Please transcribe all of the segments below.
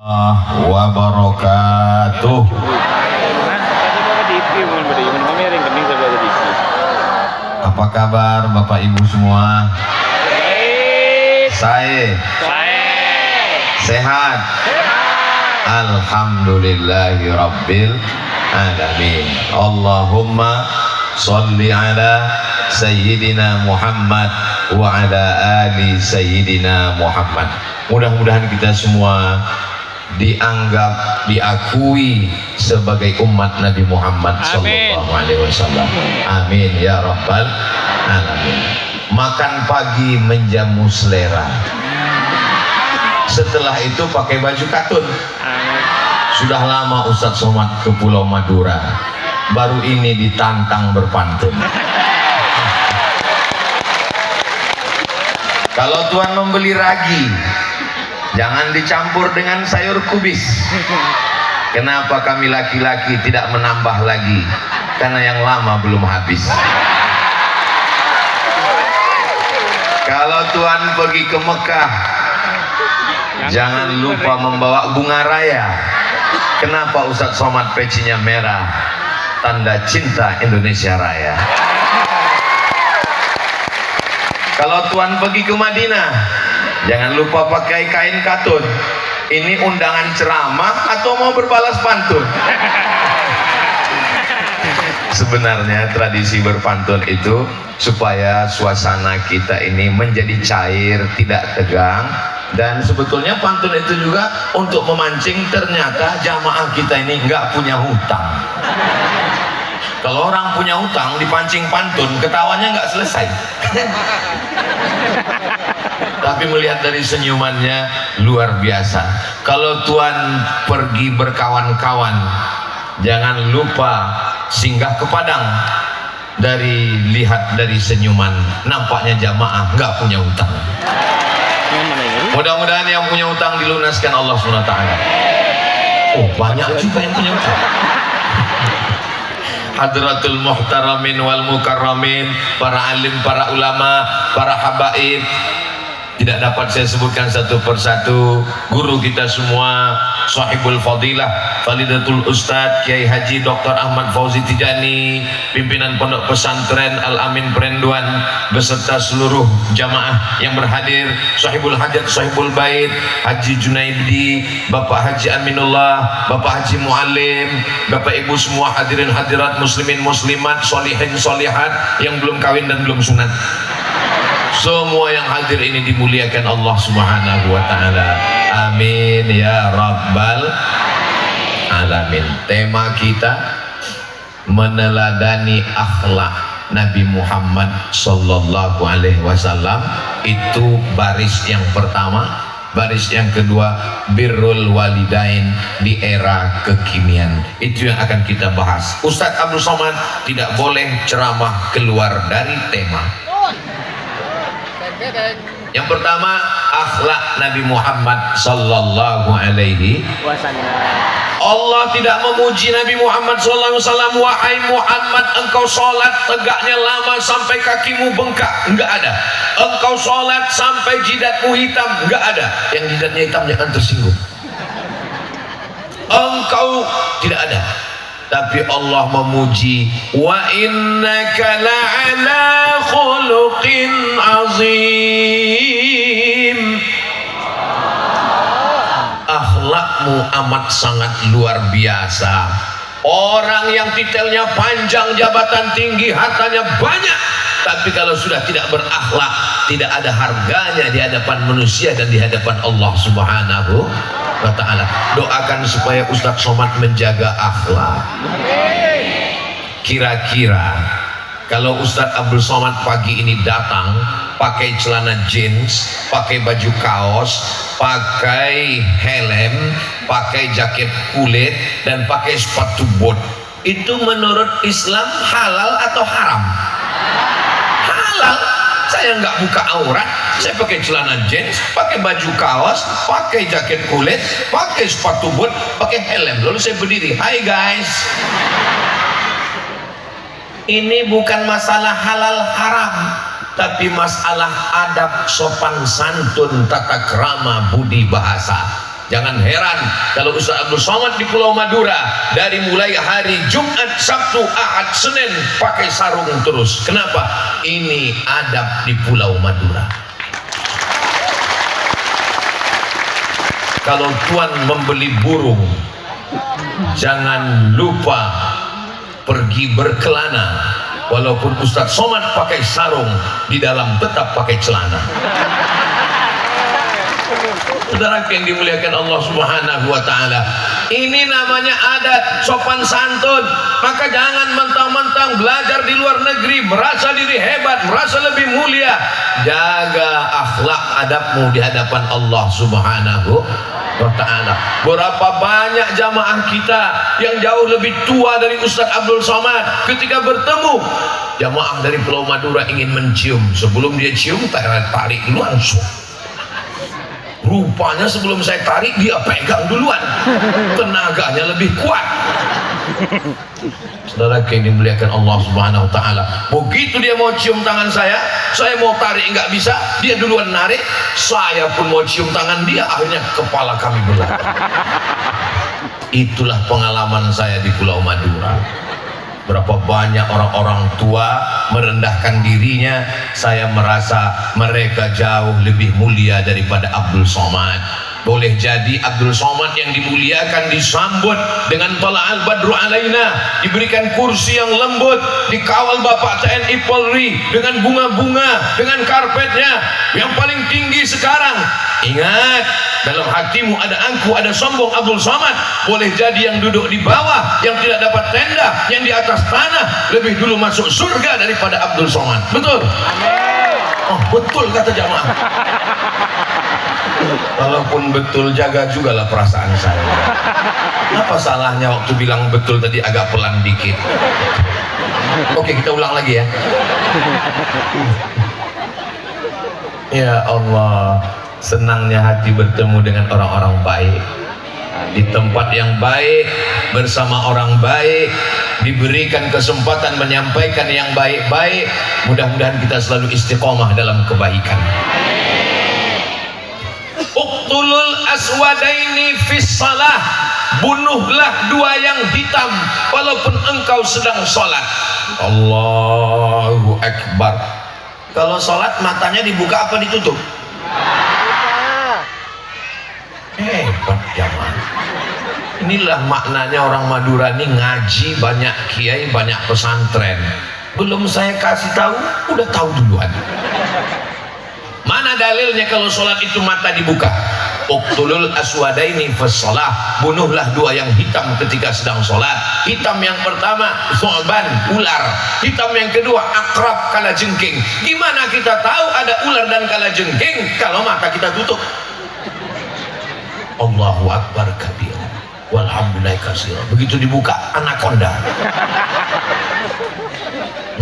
Wabarakatuh. Apa kabar Bapak Ibu semua? Saya sehat. Alhamdulillahirabbil alamin. Allahumma sholli ala sayyidina Muhammad wa ala ali sayyidina Muhammad. Mudah-mudahan kita semua dianggap, diakui sebagai umat Nabi Muhammad sallallahu alaihi wasallam. Amin ya rabbal alamin. Makan pagi menjamu selera. Setelah itu pakai baju katun. Sudah lama Ustadz Somad ke Pulau Madura, baru ini ditantang berpantun. Kalau Tuhan membeli ragi, jangan dicampur dengan sayur kubis. Kenapa kami laki-laki tidak menambah lagi? Karena yang lama belum habis. Kalau Tuhan pergi ke Mekah, jangan lupa membawa bunga raya. Kenapa Ustadz Somad pecinya merah? Tanda cinta Indonesia Raya. Kalau Tuhan pergi ke Madinah, jangan lupa pakai kain katun. Ini undangan ceramah atau mau berbalas pantun? Sebenarnya tradisi berpantun itu supaya suasana kita ini menjadi cair, tidak tegang. Dan sebetulnya pantun itu juga untuk memancing. Ternyata jamaah kita ini nggak punya hutang. Kalau orang punya hutang dipancing pantun, ketawanya nggak selesai. Tapi melihat dari senyumannya luar biasa. Kalau Tuhan pergi berkawan-kawan, jangan lupa singgah ke Padang. Lihat dari senyuman, nampaknya jamaah nggak punya hutang. Mudah-mudahan yang punya hutang dilunaskan Allah SWT. Oh, banyak juga yang punya hutang. Hadratul muhtaramin wal mukarramin, para alim, para ulama, para habaib, tidak dapat saya sebutkan satu persatu. Guru kita semua, sahibul fadilah, Fadilatul Ustadz Kiai Haji Dr. Ahmad Fauzi Tijani, pimpinan Pondok Pesantren Al Amin Perenduan, beserta seluruh jamaah yang berhadir, sahibul hajat, sahibul bait, Haji Junaidi, Bapak Haji Aminullah, Bapak Haji Muallim, Bapak Ibu semua hadirin hadirat, muslimin muslimat, solihin solihat yang belum kawin dan belum sunat. Semua yang hadir ini dimuliakan Allah Subhanahu wa taala. Amin ya rabbal alamin. Tema kita meneladani akhlak Nabi Muhammad sallallahu alaihi wasallam. Itu baris yang pertama. Baris yang kedua, birrul walidain di era kekinian. Itu yang akan kita bahas. Ustadz Abdul Somad tidak boleh ceramah keluar dari tema. Yang pertama, akhlak Nabi Muhammad sallallahu alaihi wasallam. Allah tidak memuji Nabi Muhammad sallallahu alaihi wasallam, wahai Muhammad, engkau sholat tegaknya lama sampai kakimu bengkak, enggak ada. Engkau sholat sampai jidatmu hitam, enggak ada. Yang jidatnya hitam jangan tersinggung. Engkau tidak ada. Tapi Allah memuji, wa innaka la'ala khuluqin azim. Akhlakmu amat sangat luar biasa. Orang yang titelnya panjang, jabatan tinggi, hartanya banyak, tapi kalau sudah tidak berakhlak, tidak ada harganya di hadapan manusia dan di hadapan Allah Subhanahu wa ta'ala. Doakan supaya Ustadz Somad menjaga akhlak. Kira-kira kalau Ustadz Abdul Somad pagi ini datang pakai celana jeans, pakai baju kaos, pakai helm, pakai jaket kulit, dan pakai sepatu bot, itu menurut Islam halal atau haram? Halal. Saya nggak buka aurat, saya pakai celana jeans, pakai baju kaos, pakai jaket kulit, pakai sepatu boot, pakai helm, lalu saya berdiri, hai guys. Ini bukan masalah halal haram, tapi masalah adab, sopan santun, tata krama, budi bahasa. Jangan heran kalau Ustaz Abdul Somad di Pulau Madura dari mulai hari Jumat, Sabtu, Ahad, Senin pakai sarung terus. Kenapa? Ini adab di Pulau Madura. Kalau tuan membeli burung, jangan lupa pergi berkelana. Walaupun Ustaz Somad pakai sarung, di dalam tetap pakai celana. Saudara yang dimuliakan Allah Subhanahu wa taala, ini namanya adat sopan santun. Maka jangan mentang-mentang belajar di luar negeri merasa diri hebat, merasa lebih mulia. Jaga akhlak adabmu di hadapan Allah Subhanahu wa taala. Berapa banyak jamaah kita yang jauh lebih tua dari Ustaz Abdul Somad, ketika bertemu jamaah dari Pulau Madura ingin mencium, sebelum dia cium tarik dulu langsung. Rupanya sebelum saya tarik dia pegang duluan, tenaganya lebih kuat. Saudara yang dimuliakan Allah Subhanahu wa taala, begitu dia mau cium tangan saya mau tarik nggak bisa, dia duluan narik. Saya pun mau cium tangan dia, akhirnya kepala kami berat. Itulah pengalaman saya di Pulau Madura. Berapa banyak orang-orang tua merendahkan dirinya, saya merasa mereka jauh lebih mulia daripada Abdul Somad. Boleh jadi Abdul Somad yang dimuliakan disambut dengan tala'al badru alaina, diberikan kursi yang lembut, dikawal Bapak TNI Polri dengan bunga-bunga, dengan karpetnya yang paling tinggi sekarang. Ingat, dalam hatimu ada angku, ada sombong Abdul Somad. Boleh jadi yang duduk di bawah, yang tidak dapat tenda, yang di atas tanah lebih dulu masuk surga daripada Abdul Somad. Betul? Oh, betul kata jamaah. Walaupun betul, jaga juga lah perasaan saya. Apa salahnya waktu bilang betul tadi agak pelan dikit? Oke, kita ulang lagi ya. Ya Allah, senangnya hati bertemu dengan orang-orang baik, di tempat yang baik, bersama orang baik, diberikan kesempatan menyampaikan yang baik-baik. Mudah-mudahan kita selalu istiqomah dalam kebaikan. Uqtulul aswadaini fis salah, bunuhlah dua yang hitam walaupun engkau sedang sholat. Allahu Akbar. Kalau sholat matanya dibuka apa ditutup? Hebat jamaah. Inilah maknanya orang Madura ini ngaji, banyak kiai, banyak pesantren. Belum saya kasih tahu, udah tahu duluan. Mana dalilnya kalau sholat itu mata dibuka? Uqtulul aswadaini fis shalah, bunuhlah dua yang hitam ketika sedang sholat. Hitam yang pertama su'ban, ular. Hitam yang kedua akrab, kalajengking. Gimana kita tahu ada ular dan kalajengking kalau mata kita tutup? Allahu Akbar kabir, walhamdulillah katsira. Begitu dibuka anaconda.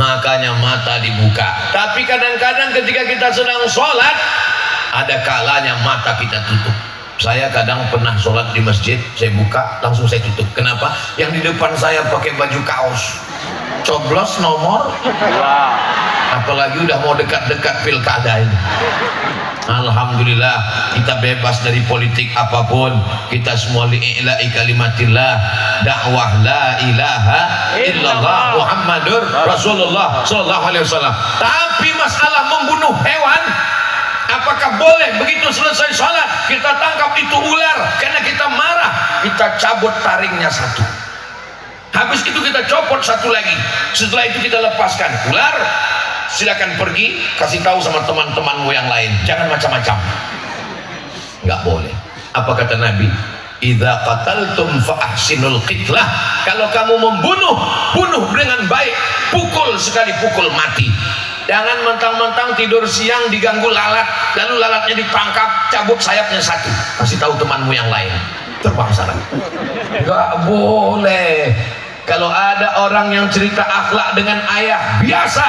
Makanya mata dibuka. Tapi kadang-kadang ketika kita sedang sholat, ada kalanya mata kita tutup. Saya kadang pernah sholat di masjid, saya buka langsung saya tutup. Kenapa? Yang di depan saya pakai baju kaos, coblos nomor. Apalagi udah mau dekat-dekat pilkada ini. Alhamdulillah kita bebas dari politik apapun. Kita semua li'ila'i kalimatillah, dakwah la ilaha illallah Muhammadur Rasulullah sallallahu alaihi wasallam. Tapi masalah membunuh hewan, apakah boleh begitu selesai sholat kita tangkap itu ular karena kita marah, kita cabut taringnya satu, habis itu kita copot satu lagi, setelah itu kita lepaskan ular, silakan pergi, kasih tahu sama teman-temanmu yang lain, jangan macam-macam. Nggak boleh. Apa kata Nabi? Idza qataltum fa ahsinul qitlah. Kalau kamu membunuh, bunuh dengan baik, pukul sekali pukul mati. Jangan mentang-mentang tidur siang diganggu lalat, lalu lalatnya ditangkap, cabut sayapnya satu, kasih tahu temanmu yang lain, terbang sana. Nggak boleh. Kalau ada orang yang cerita akhlak dengan ayah biasa,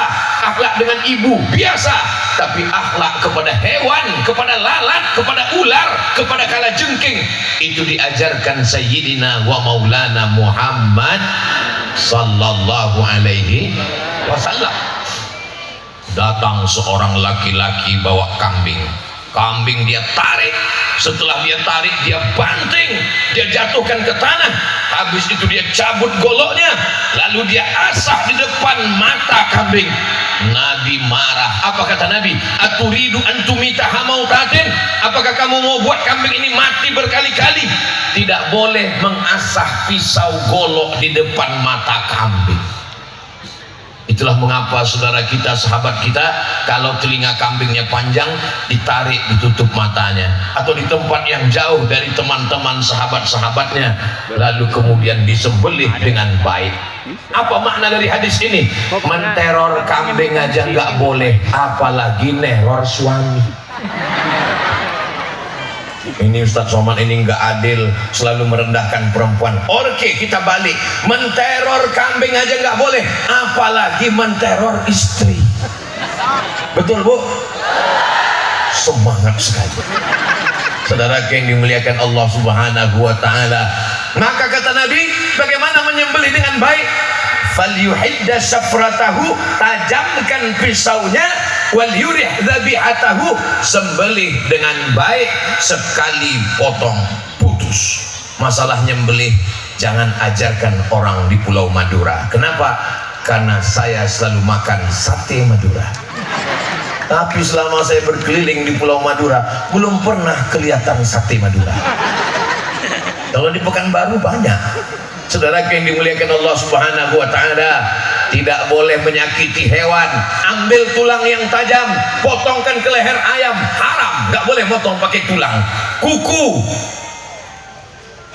akhlak dengan ibu biasa, tapi akhlak kepada hewan, kepada lalat, kepada ular, kepada kalajengking, itu diajarkan Sayyidina wa Maulana Muhammad sallallahu alaihi wasallam. Datang seorang laki-laki bawa kambing, kambing dia tarik, Setelah dia tarik, dia banting, dia jatuhkan ke tanah. Habis itu dia cabut goloknya, lalu dia asah di depan mata kambing. Nabi marah. Apa kata Nabi? Aturidu antumita hamautatin? Apakah kamu mau buat kambing ini mati berkali-kali? Tidak boleh mengasah pisau golok di depan mata kambing. Itulah mengapa saudara kita, sahabat kita, kalau telinga kambingnya panjang, ditarik, ditutup matanya, atau di tempat yang jauh dari teman-teman sahabat-sahabatnya, lalu kemudian disembelih dengan baik. Apa makna dari hadis ini? Menteror kambing aja nggak boleh, apalagi neror suami. Ini Ustadz Somad ini nggak adil, selalu merendahkan perempuan. Oke, kita balik, menteror kambing aja nggak boleh, apalagi menteror istri. Betul Bu? Semangat sekali saudara yang dimuliakan Allah Subhanahu wa ta'ala. Maka kata Nabi, bagaimana menyembelih dengan baik? Falyuhidda syafratahu, tajamkan pisaunya, wal yurih dzabihatahu, sembelih dengan baik, sekali potong putus. Masalah nyembelih jangan ajarkan orang di Pulau Madura. Kenapa? Karena saya selalu makan sate Madura, tapi selama saya berkeliling di Pulau Madura belum pernah kelihatan sate Madura. Kalau di Pekanbaru banyak. Saudara yang dimuliakan Allah Subhanahu wa ta'ala, tidak boleh menyakiti hewan. Ambil tulang yang tajam, potongkan ke leher ayam, haram, nggak boleh potong pakai tulang. Kuku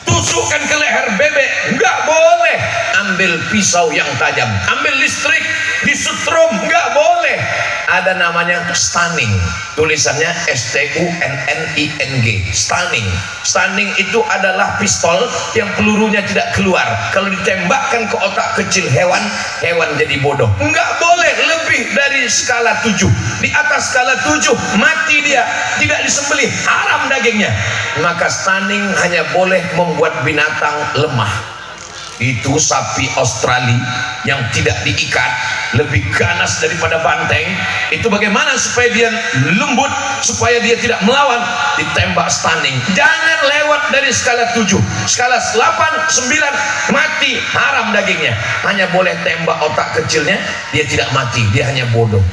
tusukkan ke leher bebek, nggak boleh. Ambil pisau yang tajam, ambil listrik, disetrum, nggak boleh. Ada namanya stunning, tulisannya STUNNING, stunning. Stunning itu adalah pistol yang pelurunya tidak keluar. Kalau ditembakkan ke otak kecil hewan, hewan jadi bodoh. Nggak boleh lebih dari skala 7. Di atas skala 7 mati dia, tidak disembelih, haram dagingnya. Maka stunning hanya boleh membuat binatang lemah. Itu sapi Australia yang tidak diikat, lebih ganas daripada banteng. Itu bagaimana supaya dia lembut, supaya dia tidak melawan? Ditembak stunning. Jangan lewat dari skala 7. Skala 8, 9 mati, haram dagingnya. Hanya boleh tembak otak kecilnya, dia tidak mati, dia hanya bodoh.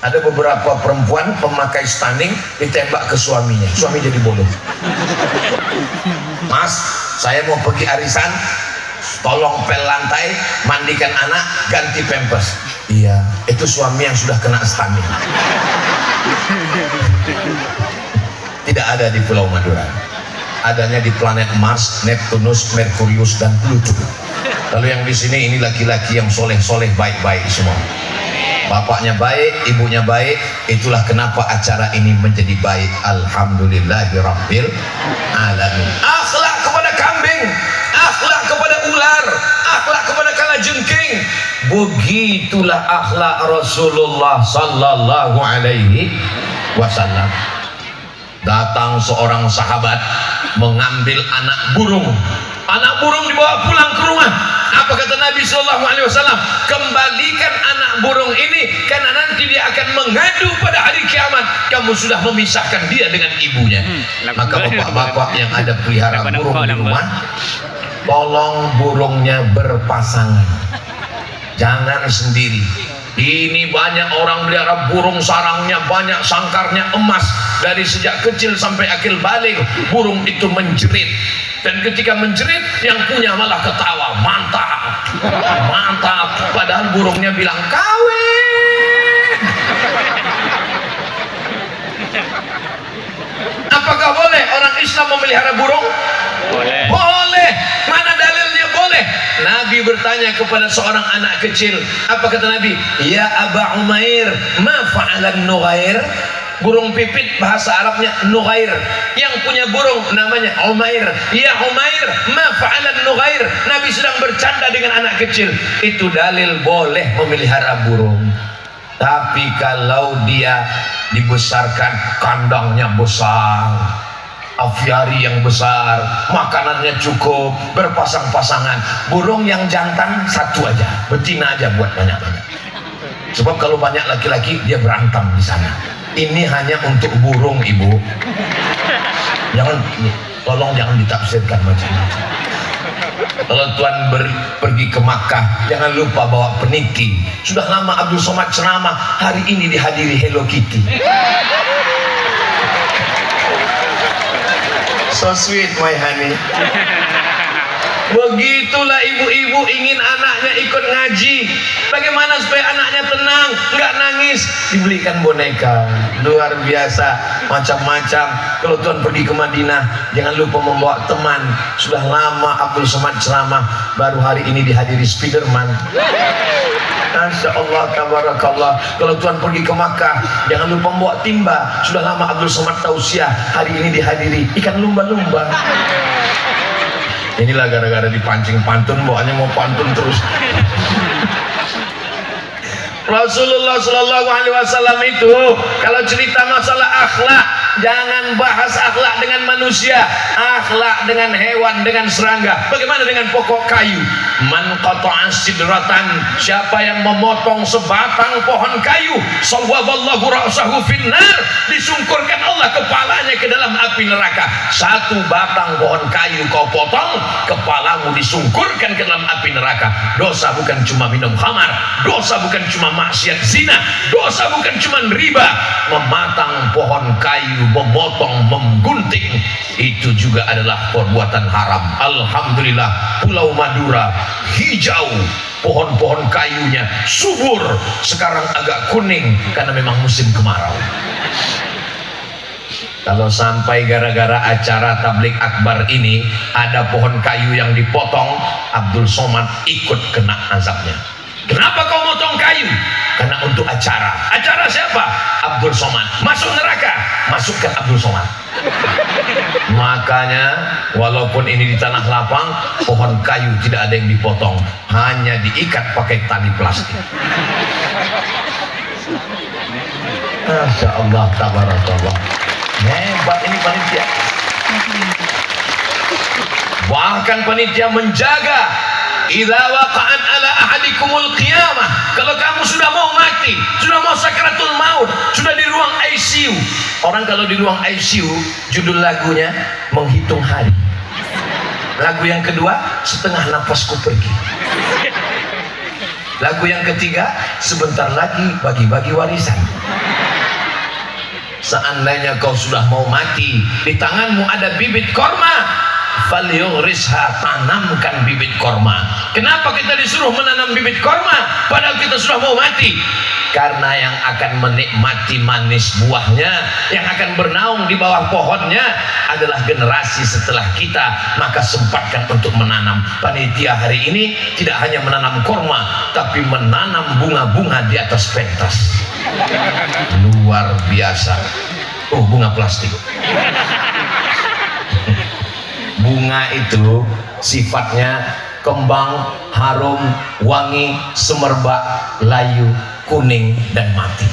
Ada beberapa perempuan pemakai stunning, ditembak ke suaminya, suami jadi bodoh. Mas, saya mau pergi arisan, tolong pel lantai, mandikan anak, ganti pampers. Iya, itu suami yang sudah kena stunning. Tidak ada di Pulau Madura, adanya di planet Mars, Neptunus, Merkurius, dan Pluto. Lalu yang di sini ini laki-laki yang soleh-soleh, baik-baik semua. Bapaknya baik, ibunya baik. Itulah kenapa acara ini menjadi baik. Alhamdulillahirabbil alamin. Akhlak kepada kambing, akhlak kepada ular, akhlak kepada kalajengking. Begitulah akhlak Rasulullah sallallahu alaihi wasallam. Datang seorang sahabat mengambil anak burung. Anak burung dibawa pulang ke rumah. Apa kata Nabi Sallallahu Alaihi Wasallam? Kembalikan anak burung ini, karena nanti dia akan mengadu pada hari kiamat. Kamu sudah memisahkan dia dengan ibunya. Maka bapak-bapak yang ada pelihara burung di rumah, tolong burungnya berpasangan, jangan sendiri. Ini banyak orang melihara burung, sarangnya banyak, sangkarnya emas. Dari sejak kecil sampai akil balik, burung itu menjerit. Dan ketika menjerit, yang punya malah ketawa, mantap, mantap. Padahal burungnya bilang kawin. Apakah boleh orang Islam memelihara burung? Boleh. Boleh. Mana dalilnya boleh? Nabi bertanya kepada seorang anak kecil. Apa kata Nabi? Ya Aba Umair, ma fa'alan nughair? Burung pipit bahasa Arabnya nughair. Yang punya burung namanya Umair. Ya Umair, ma fa'alan nughair? Nabi sedang bercanda dengan anak kecil. Itu dalil boleh memelihara burung. Tapi kalau dia dibesarkan, kandangnya besar, aviari yang besar, makanannya cukup, berpasang-pasangan. Burung yang jantan satu aja, betina aja buat banyak-banyak. Sebab kalau banyak laki-laki dia berantem di sana. Ini hanya untuk burung, Ibu. Tolong jangan ditafsirkan macam-macam. Kalau Tuan pergi ke Makkah, jangan lupa bawa peniti. Sudah lama Abdul Somad ceramah, hari ini dihadiri Hello Kitty. So sweet my honey. Begitulah ibu-ibu ingin anaknya ikut ngaji. Bagaimana supaya anaknya tenang, nggak nangis? Dibelikan boneka, luar biasa, macam-macam. Kalau Tuan pergi ke Madinah, jangan lupa membawa teman. Sudah lama Abdul Somad ceramah, baru hari ini dihadiri Spiderman. Masya Allah, tabarakallah. Kalau Tuan pergi ke Makkah, jangan lupa membawa timba. Sudah lama Abdul Somad tausiah, hari ini dihadiri ikan lumba-lumba. Inilah gara-gara dipancing pantun, bawaannya mau pantun terus. Rasulullah Shallallahu Alaihi Wasallam itu kalau cerita masalah akhlak, jangan bahas akhlak dengan manusia, akhlak dengan hewan, dengan serangga. Bagaimana dengan pokok kayu? Man qata'a sidratan, siapa yang memotong sebatang pohon kayu, sawwaballahu ra'sahu finnar, disungkurkan Allah kepalanya ke dalam api neraka. Satu batang pohon kayu kau potong, kepalamu disungkurkan ke dalam api neraka. Dosa bukan cuma minum khamar, dosa bukan cuma maksiat zina, dosa bukan cuma riba. Mematang pohon kayu, memotong, menggunting, itu juga adalah perbuatan haram. Alhamdulillah, Pulau Madura hijau, pohon-pohon kayunya subur, sekarang agak kuning karena memang musim kemarau. Kalau sampai gara-gara acara tablik akbar ini ada pohon kayu yang dipotong, Abdul Somad ikut kena azabnya. Kenapa kau motong kayu? Karena untuk acara. Acara siapa? Abdul Somad. Masuk neraka, masukkan Abdul Somad. Makanya walaupun ini di tanah lapang, pohon kayu tidak ada yang dipotong, hanya diikat pakai tali plastik. Masya Allah, tabarakallah. Hebat ini panitia. Bahkan panitia menjaga, idza waqa'at ala ahadikumul qiyamah, kalau kamu sudah mau mati, sudah mau sakratul maut, sudah di ruang ICU. Orang kalau di ruang ICU, judul lagunya Menghitung Hari. Lagu yang kedua, Setengah Nafasku Pergi. Lagu yang ketiga, Sebentar Lagi Bagi-bagi Warisan. Seandainya kau sudah mau mati, di tanganmu ada bibit korma, falyughrisha, tanamkan bibit korma. Kenapa kita disuruh menanam bibit korma padahal kita sudah mau mati? Karena yang akan menikmati manis buahnya, yang akan bernaung di bawah pohonnya adalah generasi setelah kita. Maka sempatkan untuk menanam. Panitia hari ini tidak hanya menanam korma, tapi menanam bunga-bunga di atas pentas. Luar biasa. Oh, bunga plastik. Bunga itu sifatnya kembang, harum, wangi, semerbak, layu, kuning, dan mati.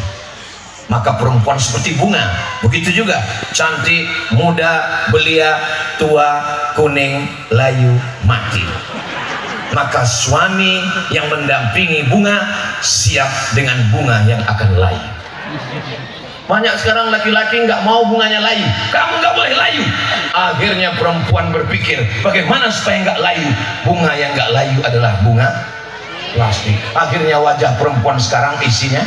Maka perempuan seperti bunga, begitu juga cantik, muda, belia, tua, kuning, layu, mati. Maka suami yang mendampingi bunga siap dengan bunga yang akan layu. Banyak sekarang laki-laki nggak mau bunganya layu. Kamu nggak boleh layu. Akhirnya perempuan berpikir, bagaimana supaya nggak layu? Bunga yang nggak layu adalah bunga plastik. Akhirnya wajah perempuan sekarang isinya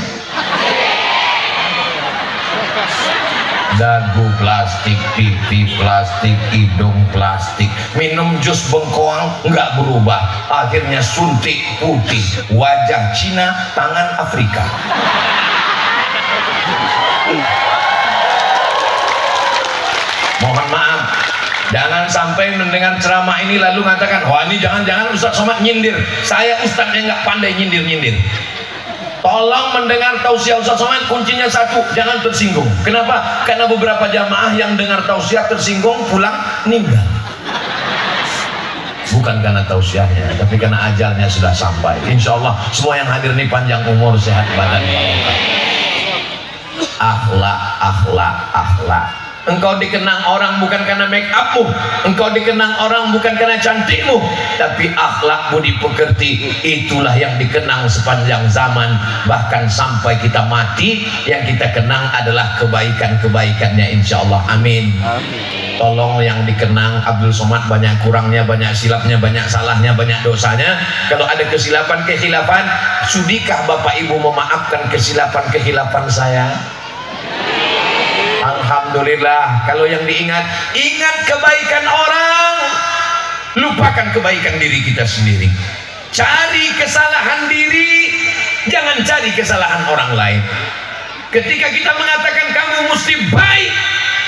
dagu plastik, pipi plastik, hidung plastik. Minum jus bengkoang nggak berubah. Akhirnya suntik putih, wajah Cina, tangan Afrika. Mohon maaf, jangan sampai mendengar ceramah ini lalu mengatakan, wah ini jangan-jangan Ustaz Somad nyindir. Saya Ustaz yang nggak pandai nyindir-nyindir. Tolong mendengar tausiah Ustaz Somad, kuncinya satu, jangan tersinggung. Kenapa? Karena beberapa jamaah yang dengar tausiah tersinggung, pulang meninggal. Bukan karena tausiahnya, tapi karena ajalnya sudah sampai. Insya Allah semua yang hadir ini panjang umur, sehat badan. Akhlak, akhlak, akhlak. Engkau dikenang orang bukan karena make upmu, engkau dikenang orang bukan karena cantikmu, tapi akhlak budi pekerti, itulah yang dikenang sepanjang zaman. Bahkan sampai kita mati, yang kita kenang adalah kebaikan-kebaikannya, insya Allah. Amin. Tolong yang dikenang Abdul Somad banyak kurangnya, banyak silapnya, banyak salahnya, banyak dosanya. Kalau ada kesilapan-kehilafan, sudikah Bapak Ibu memaafkan kesilapan-kehilafan saya? Alhamdulillah. Kalau yang diingat, ingat kebaikan orang, lupakan kebaikan diri kita sendiri. Cari kesalahan diri, jangan cari kesalahan orang lain. Ketika kita mengatakan kamu mesti baik,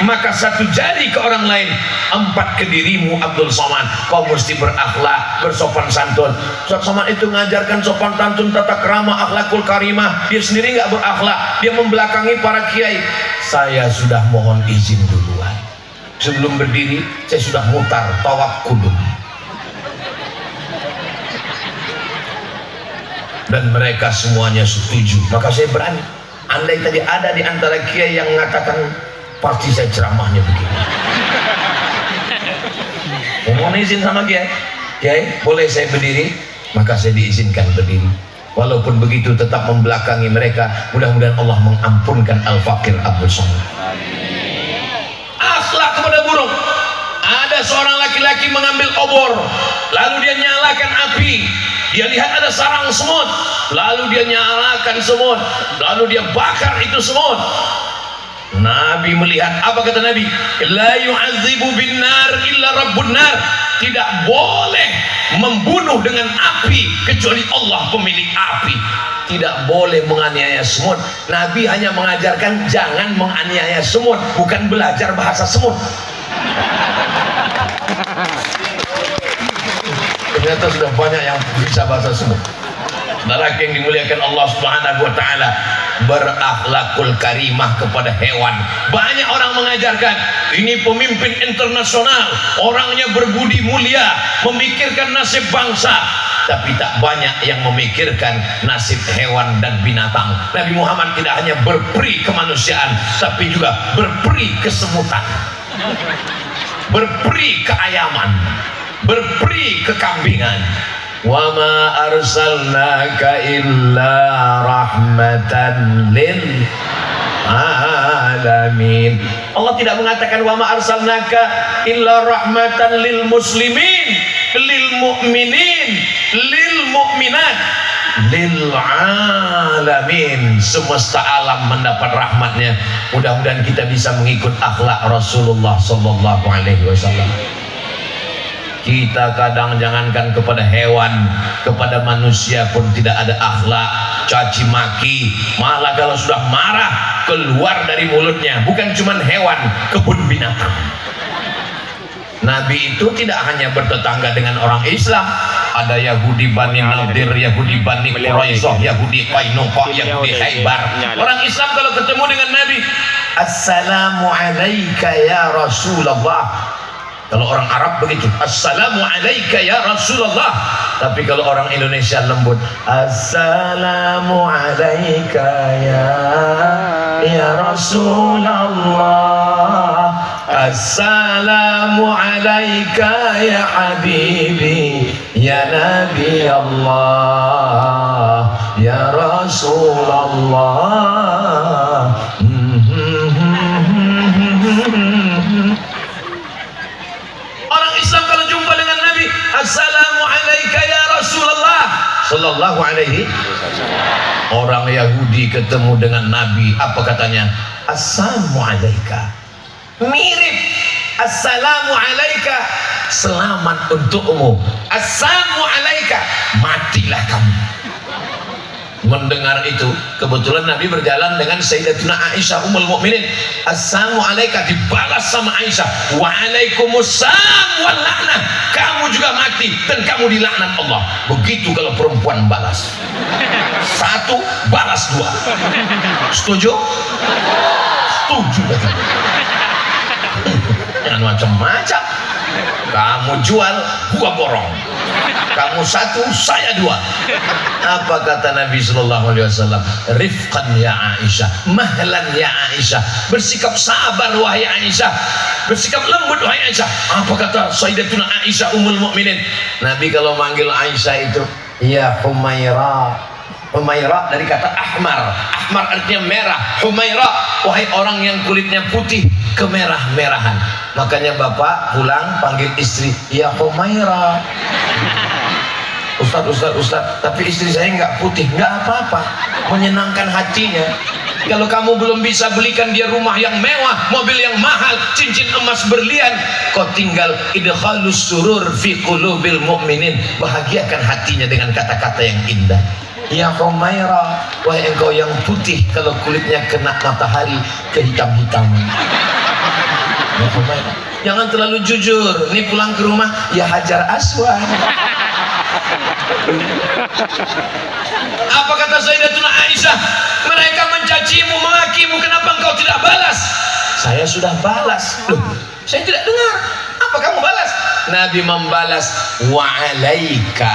maka satu jari ke orang lain, empat ke dirimu. Abdul Somad, kau mesti berakhlak, bersopan santun. Ustaz Somad itu mengajarkan sopan santun, tata krama, akhlakul karimah. Dia sendiri nggak berakhlak, dia membelakangi para kiai. Saya sudah mohon izin duluan. Sebelum berdiri, saya sudah mutar tawaf kudum. Dan mereka semuanya setuju. Maka saya berani. Andai tadi ada di antara kiai yang mengatakan, pasti saya ceramahnya begini. Mohon izin sama kiai. Kiai, boleh saya berdiri? Maka saya diizinkan berdiri. Walaupun begitu tetap membelakangi mereka. Mudah-mudahan Allah mengampunkan Al-Fakir Abdul Somad. Akhlak kepada burung. Ada seorang laki-laki mengambil obor, lalu dia nyalakan api. Dia lihat ada sarang semut, lalu dia nyalakan semut, lalu dia bakar itu semut. Nabi melihat, apa kata Nabi? La yu'adzibu bin nar illa rabbun nar. Tidak boleh membunuh dengan api kecuali Allah pemilik api. Tidak boleh menganiaya semut. Nabi hanya mengajarkan jangan menganiaya semut, bukan belajar bahasa semut. Ternyata sudah banyak yang bisa bahasa semut. Saudara yang dimuliakan Allah Subhanahu wa taala, berakhlakul karimah kepada hewan. Banyak orang mengajarkan ini pemimpin internasional, orangnya berbudi mulia, memikirkan nasib bangsa, tapi tak banyak yang memikirkan nasib hewan dan binatang. Nabi Muhammad tidak hanya berperi kemanusiaan, tapi juga berperi kesemutan, berperi keayaman, berperi kekambingan. Wa ma arsalnaka illa rahmatan lil alamin. Allah tidak mengatakan wa ma arsalnaka illa rahmatan lil muslimin, lil mu'minin, lil mu'minat, lil alamin. Semesta alam mendapat rahmatnya. Mudah-mudahan kita bisa mengikut akhlak Rasulullah sallallahu alaihi wasallam. Kita kadang jangankan kepada hewan, kepada manusia pun tidak ada akhlak, caci maki. Malah kalau sudah marah, keluar dari mulutnya bukan cuma hewan, kebun binatang. Nabi itu tidak hanya bertetangga dengan orang Islam. Ada Yahudi Bani Nadir, Yahudi Bani Quraisyah, Yahudi Qainuqa, Yahudi Khaybar. Orang Islam kalau ketemu dengan Nabi, Assalamu alayka ya Rasulullah. Kalau orang Arab begitu, Assalamu alayka ya Rasulullah. Tapi kalau orang Indonesia lembut, Assalamu alayka ya Rasulullah. Assalamu alayka ya Habibi, ya Nabi Allah, ya Rasulullah. Assalamu alayka ya Rasulullah sallallahu alaihi. Orang Yahudi ketemu dengan Nabi, apa katanya? Assalamu alayka. Mirip Assalamu alayka, selamat untukmu. Assalamu alayka, matilah kamu. Mendengar itu, kebetulan Nabi berjalan dengan Sayyidatuna Aisyah Ummul Mukminin. Assalamu alayka dibalas sama Aisyah. Waalaikumsalam wal la'nah. Kamu juga mati dan kamu dilaknat Allah. Begitu kalau perempuan balas. Satu balas dua. Setuju? Setuju. Jangan macam-macam. Kamu jual, gua borong. Kamu satu, saya dua. Apa kata Nabi Sallallahu Alaihi Wasallam? Rifqan ya Aisyah, mahlan ya Aisyah, bersikap sabar wahai Aisyah, bersikap lembut wahai Aisyah. Apa kata Sayyidatuna Aisyah Ummul Mukminin? Nabi kalau manggil Aisyah itu, ya Humaira. Humaira dari kata ahmar. Ahmar artinya merah. Humaira, wahai orang yang kulitnya putih kemerah-merahan. Makanya bapak pulang panggil istri, ya Humaira. Ustaz, tapi istri saya nggak putih. Nggak apa-apa, menyenangkan hatinya. Kalau kamu belum bisa belikan dia rumah yang mewah, mobil yang mahal, cincin emas berlian, kau tinggal idkhalus surur fi qulubil mu'minin, bahagiakan hatinya dengan kata-kata yang indah. Ya Humaira, wahai engkau yang putih kalau kulitnya kena matahari kehitam-hitaman. Ya Humaira, jangan terlalu jujur. Ini pulang ke rumah, ya Hajar Aswad. Apa kata Sayyidatuna Aisyah? Mereka mencacimu, mengakimu, kenapa engkau tidak balas? Saya sudah balas. Loh, saya tidak dengar. Apa kamu balas? Nabi membalas, wa'alaika.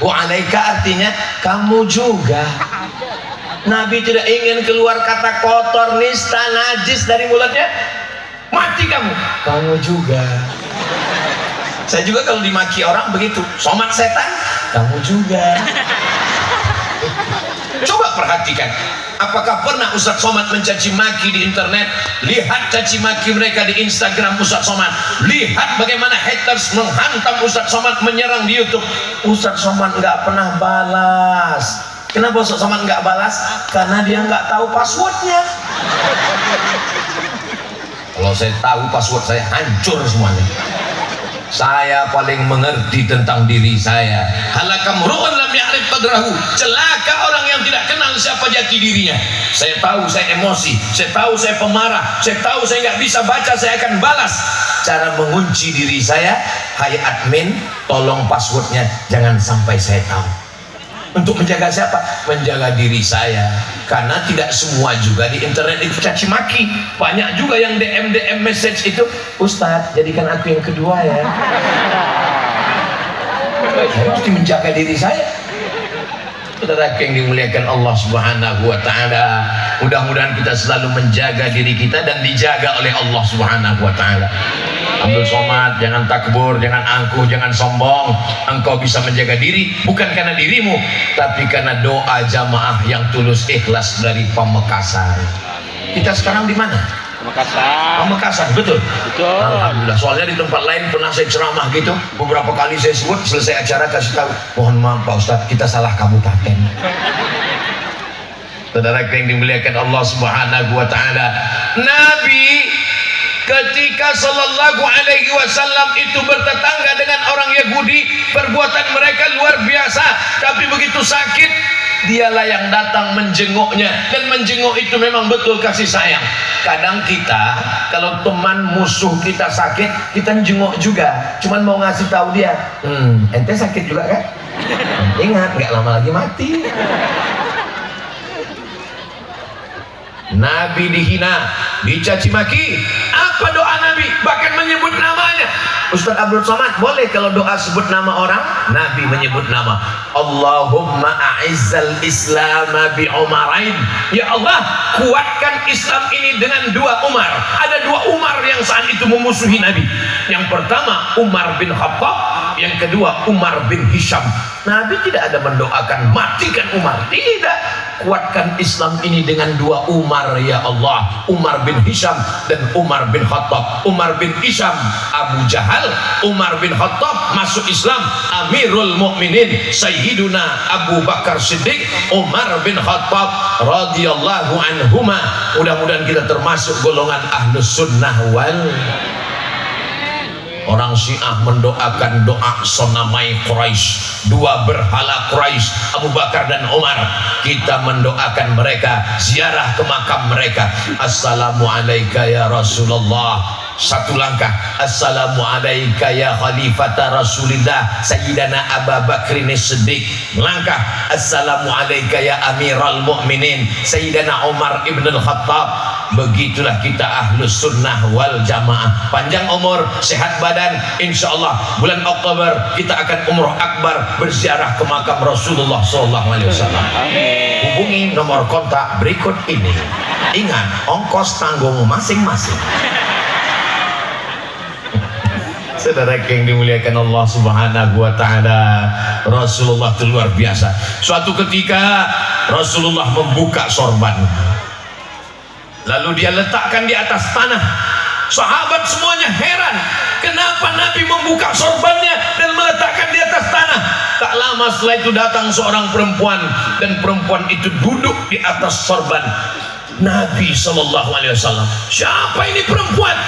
Wa'alaika artinya kamu juga. Nabi tidak ingin keluar kata kotor, nista, najis dari mulutnya. Mati kamu juga. Saya juga kalau dimaki orang begitu, somat setan, kamu juga. Coba perhatikan, apakah pernah Ustadz Somad mencaci maki di internet? Lihat caci maki mereka di Instagram Ustadz Somad. Lihat bagaimana haters menghantam Ustadz Somad, menyerang di YouTube. Ustadz Somad nggak pernah balas. Kenapa Ustadz Somad nggak balas? Karena dia nggak tahu passwordnya. Kalau saya tahu password, saya hancur semuanya. Saya paling mengerti tentang diri saya. Halakam ru'un lam ya'rif qadrahu. Celaka orang yang tidak kenal siapa jati dirinya. Saya tahu saya emosi, saya tahu saya pemarah, saya tahu saya nggak bisa baca, saya akan balas. Cara mengunci diri saya, hai admin, tolong passwordnya jangan sampai saya tahu. Untuk menjaga siapa? Menjaga diri saya. Karena tidak semua juga di internet itu caci maki. Banyak juga yang DM message itu, Ustadz jadikan aku yang kedua ya. Saya mesti menjaga diri saya. Saudara yang dimuliakan Allah Subhanahu wa taala, mudah-mudahan kita selalu menjaga diri kita dan dijaga oleh Allah Subhanahu wa taala. Abdul Somad, jangan takbur, jangan angkuh, jangan sombong. Engkau bisa menjaga diri bukan karena dirimu, tapi karena doa jamaah yang tulus ikhlas dari Pamekasan. Kita sekarang di mana? Pamekasan. Pamekasan, betul? Betul. Alhamdulillah. Soalnya di tempat lain pernah saya ceramah gitu, beberapa kali saya sebut, selesai acara kasih tahu, mohon maaf Pak Ustadz, kita salah kabupaten. Saudara yang dimuliakan Allah Subhanahu wa taala, Nabi ketika sallallahu alaihi wasallam itu bertetangga dengan orang Yahudi, perbuatan mereka luar biasa, tapi begitu sakit dialah yang datang menjenguknya, dan menjenguk itu memang betul kasih sayang. Kadang kita kalau teman musuh kita sakit, kita jenguk juga, cuman mau ngasih tahu dia, ente sakit juga kan? Ingat, nggak lama lagi mati. Nabi dihina, dicaci maki. Apa doa Nabi? Bahkan menyebut namanya. Ustaz Abdul Somad, boleh kalau doa sebut nama orang? Nabi menyebut nama. Allahumma a'izzal Islam bi Umarain. Ya Allah, kuatkan Islam ini dengan dua Umar. Ada dua Umar yang saat itu memusuhi Nabi. Yang pertama Umar bin Khattab, yang kedua Umar bin Hisham. Nabi tidak ada mendoakan matikan Umar, tidak. Kuatkan Islam ini dengan dua Umar ya Allah, Umar bin Hisham dan Umar bin Khattab. Umar bin Hisham Abu Jahal, Umar bin Khattab masuk Islam Amirul Mukminin Sayyiduna Abu Bakar Siddiq, Umar bin Khattab radhiyallahu anhuma. Mudah-mudahan kita termasuk golongan Ahlus Sunnah wal. Orang Syiah mendoakan doa sonamai Quraisy, dua berhala Quraisy, Abu Bakar dan Umar. Kita mendoakan mereka, ziarah ke makam mereka. Assalamualaikum ya Rasulullah, satu langkah. Assalamualaikum ya khalifata Rasulillah Sayyidina Abu Bakrin Siddiq. Melangkah. Assalamualaikum ya Amirul Mukminin Sayyidina Umar ibn al-Khattab. Begitulah kita ahlus sunnah wal jamaah. Panjang umur, sehat badan, insyaallah bulan Oktober kita akan umroh akbar berziarah ke makam Rasulullah SAW. Hubungi nomor kontak berikut ini. Ingat, ongkos tanggung masing-masing. Saudara yang dimuliakan Allah Subhanahu wa taala, Rasulullah itu luar biasa. Suatu ketika Rasulullah membuka sorban, lalu dia letakkan di atas tanah. Sahabat semuanya heran, kenapa Nabi membuka sorbannya dan meletakkan di atas tanah. Tak lama setelah itu datang seorang perempuan, dan perempuan itu duduk di atas sorban Nabi SAW. Siapa ini perempuan?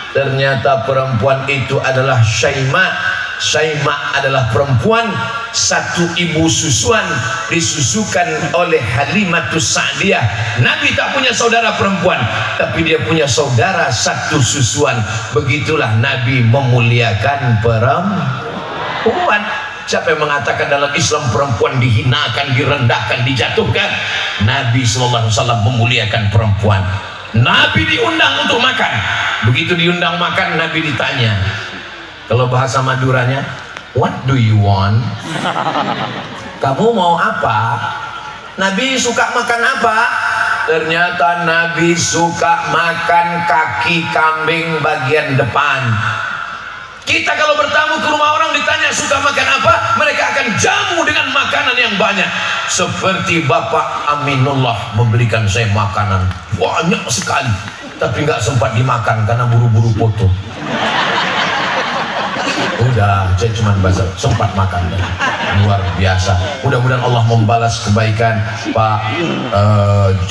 Ternyata perempuan itu adalah Syaimah. Syaimah adalah perempuan satu ibu susuan, disusukan oleh Halimatus Sa'diyah. Nabi tak punya saudara perempuan, tapi dia punya saudara satu susuan. Begitulah Nabi memuliakan perempuan. Siapa yang mengatakan dalam Islam perempuan dihinakan, direndahkan, dijatuhkan? Nabi SAW memuliakan perempuan. Nabi diundang untuk makan. Begitu diundang makan, Nabi ditanya, kalau bahasa Maduranya, what do you want? Kamu mau apa? Nabi suka makan apa? Ternyata Nabi suka makan kaki kambing bagian depan. Kita kalau bertamu ke rumah orang ditanya suka makan apa, mereka akan jamu dengan makanan yang banyak. Seperti Bapak Aminullah memberikan saya makanan banyak sekali, tapi nggak sempat dimakan karena buru-buru foto. Udah, saya cuma sempat makan. Luar biasa. Mudah-mudahan Allah membalas kebaikan Pak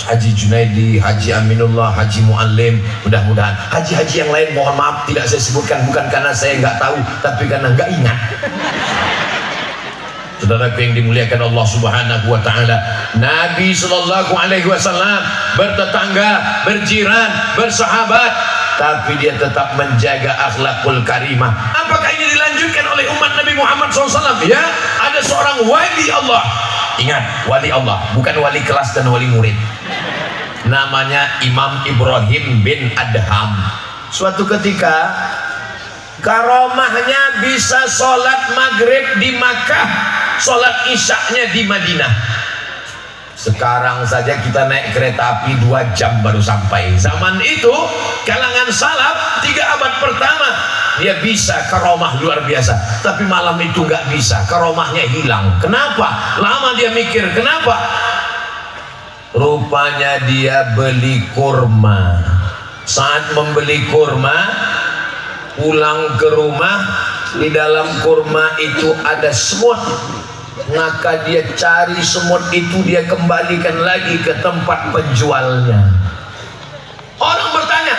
Haji Junaidi, Haji Aminullah, Haji Muallim. Mudah-mudahan haji-haji yang lain mohon maaf tidak saya sebutkan, bukan karena saya nggak tahu, tapi karena nggak ingat. Saudara yang dimuliakan Allah Subhanahu wa taala, Nabi sallallahu alaihi wasallam bertetangga, berjiran, bersahabat, tapi dia tetap menjaga akhlakul karimah. Apakah ini dilanjutkan oleh umat Nabi Muhammad SAW? Ya, ada seorang wali Allah. Ingat, wali Allah, bukan wali kelas dan wali murid. Namanya Imam Ibrahim bin Adham. Suatu ketika karomahnya bisa sholat maghrib di Makkah, sholat isyaknya di Madinah. Sekarang saja kita naik kereta api 2 jam baru sampai. Zaman itu kalangan salaf 3 abad pertama dia bisa karomah luar biasa, tapi malam itu nggak bisa, karomahnya hilang. Kenapa? Lama dia mikir kenapa. Rupanya dia beli kurma. Saat membeli kurma, pulang ke rumah, di dalam kurma itu ada semut. Maka dia cari semut itu, dia kembalikan lagi ke tempat penjualnya. Orang bertanya,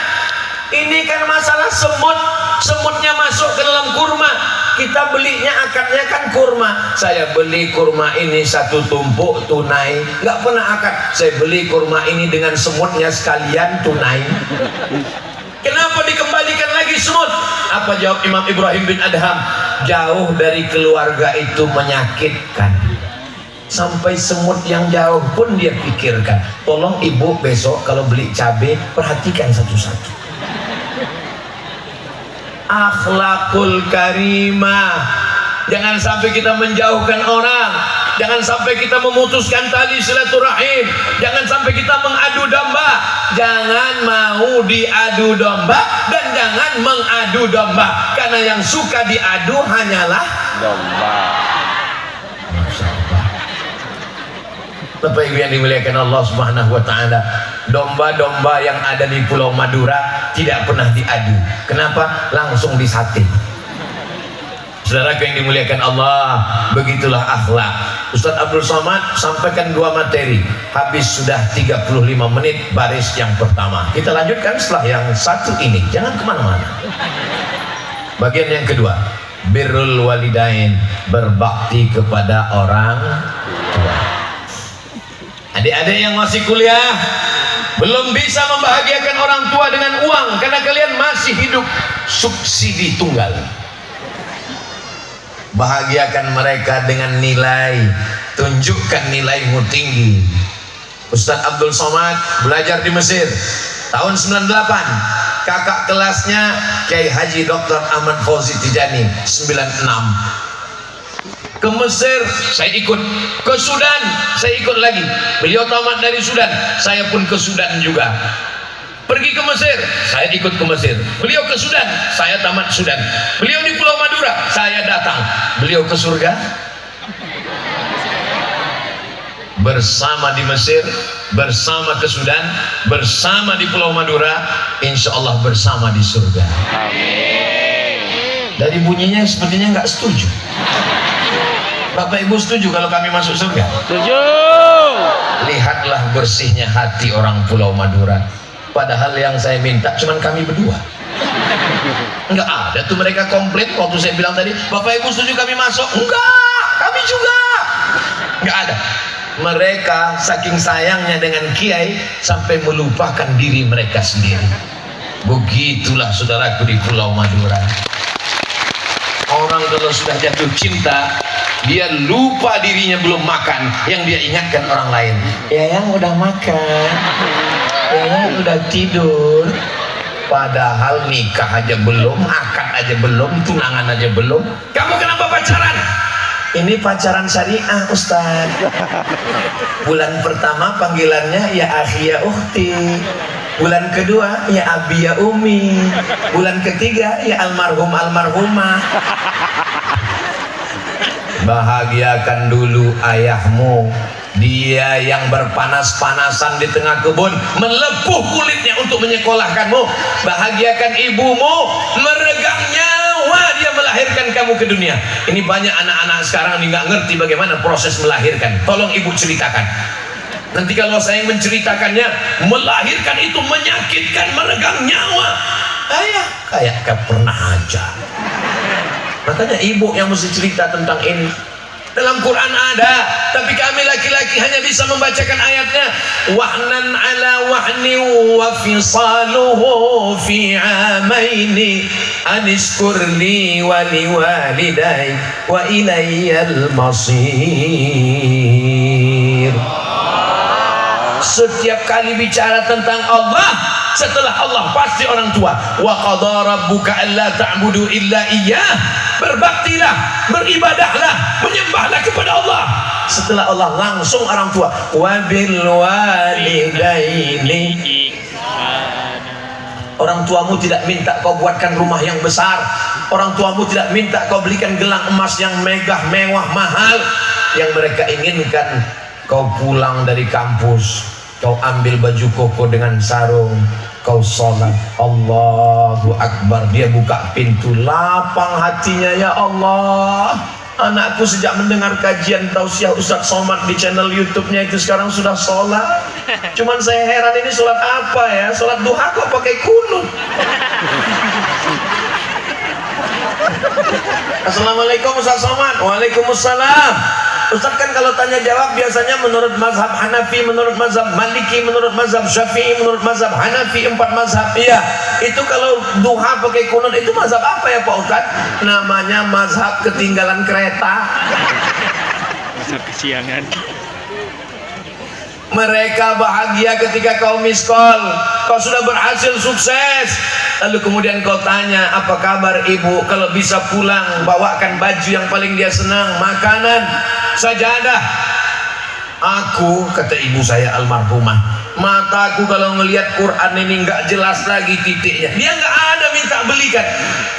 ini kan masalah semut, semutnya masuk ke dalam kurma, kita belinya akadnya kan kurma. Saya beli kurma ini 1 tumpuk tunai, nggak pernah akad. Saya beli kurma ini dengan semutnya sekalian tunai. Kenapa dikembalikan lagi semut? Apa jawab Imam Ibrahim bin Adham? Jauh dari keluarga itu menyakitkan. Sampai semut yang jauh pun dia pikirkan. Tolong ibu besok kalau beli cabai perhatikan satu-satu. Akhlakul karimah. Jangan sampai kita menjauhkan orang. Jangan sampai kita memutuskan tali silaturahim. Jangan sampai kita mengadu domba. Jangan mau diadu domba dan jangan mengadu domba. Karena yang suka diadu hanyalah domba. Bapak Ibu yang dimuliakan Allah Subhanahu wa taala, domba-domba yang ada di Pulau Madura tidak pernah diadu. Kenapa? Langsung disate. Saudara yang dimuliakan Allah, begitulah akhlak. Ustaz Abdul Somad sampaikan 2 materi, habis sudah 35 menit baris yang pertama. Kita lanjutkan setelah yang satu ini, jangan kemana-mana. Bagian yang kedua, birrul walidain, berbakti kepada orang tua. Adik-adik yang masih kuliah, Belum bisa membahagiakan orang tua dengan uang karena kalian masih hidup subsidi tunggal. Bahagiakan mereka dengan nilai, tunjukkan nilaimu tinggi. Ustadz Abdul Somad belajar di Mesir tahun 98, kakak kelasnya Kiai Haji Dr. Ahmad Fauzi Tijani 96. Ke Mesir saya ikut, ke Sudan saya ikut lagi. Beliau tamat dari Sudan, saya pun ke Sudan juga. Pergi ke Mesir, saya ikut ke Mesir. Beliau ke Sudan, saya tamat Sudan. Beliau di Pulau Madura, saya datang. Beliau ke surga bersama di Mesir, bersama ke Sudan, bersama di Pulau Madura, insya Allah bersama di surga. Dari bunyinya sepertinya nggak setuju. Bapak Ibu setuju kalau kami masuk surga? Setuju. Lihatlah bersihnya hati orang Pulau Madura. Padahal yang saya minta cuman kami berdua. Enggak ada tuh mereka komplain waktu saya bilang tadi, Bapak Ibu setuju kami masuk? Enggak, kami juga. Enggak ada. Mereka saking sayangnya dengan Kiai sampai melupakan diri mereka sendiri. Begitulah saudaraku di Pulau Madura. Orang kalau sudah jatuh cinta, dia lupa dirinya belum makan, yang dia ingatkan orang lain. Ya yang udah makan, ya yang udah tidur. Padahal nikah aja belum, akad aja belum, tunangan aja belum. Kamu kenapa pacaran? Ini pacaran syariah Ustaz. Bulan pertama panggilannya ya akhi ya ukhti, bulan kedua ya abi ya umi, bulan ketiga ya almarhum almarhumah. Bahagiakan dulu ayahmu, dia yang berpanas-panasan di tengah kebun melepuh kulitnya untuk menyekolahkanmu. Bahagiakan ibumu, meregang nyawa dia melahirkan kamu ke dunia. Ini banyak anak-anak sekarang ini nggak ngerti bagaimana proses melahirkan. Tolong ibu ceritakan. Nanti kalau saya menceritakannya, melahirkan itu menyakitkan, meregang nyawa. Ayah kayak gak pernah aja. Makanya ibu yang mesti cerita tentang ini. Dalam Quran ada, tapi kami laki-laki hanya bisa membacakan ayatnya. Wahnan ala wahni wa fisaluhu fi amaini anishkurli wa liwalidai wa ilayyal masir. Setiap kali bicara tentang Allah, setelah Allah pasti orang tua. Wa qadara rabbuka alla ta'budu illa iyyah. Berbaktilah, beribadahlah, menyembahlah kepada Allah. Setelah Allah langsung orang tua. Wa bil walidaini. Orang tuamu tidak minta kau buatkan rumah yang besar. Orang tuamu tidak minta kau belikan gelang emas yang megah, mewah, mahal. Yang mereka inginkan kau pulang dari kampus, kau ambil baju koko dengan sarung, kau sholat, Allahu Akbar, dia buka pintu, lapang hatinya, ya Allah, anakku sejak mendengar kajian tausiah Ustadz Somad di channel YouTube-nya itu sekarang sudah sholat. Cuman saya heran, ini sholat apa ya? Sholat duha kok pakai kunut. Assalamualaikum Ustadz Somad. Waalaikumsalam. Ustadz kan kalau tanya jawab biasanya menurut mazhab Hanafi, menurut mazhab Maliki, menurut mazhab Syafi'i, menurut mazhab Hanafi, 4 mazhab. Iya, itu kalau duha pakai kunut itu mazhab apa ya Pak Ustadz? Namanya mazhab ketinggalan kereta. Mazhab kesiangan. Mereka bahagia ketika kau miss call, kau sudah berhasil sukses. Lalu kemudian kau tanya, apa kabar ibu? Kalau bisa pulang, bawakan baju yang paling dia senang, makanan, sajadah. Aku, kata ibu saya almarhumah, mataku kalau ngelihat Quran ini nggak jelas lagi titiknya. Dia nggak ada minta belikan.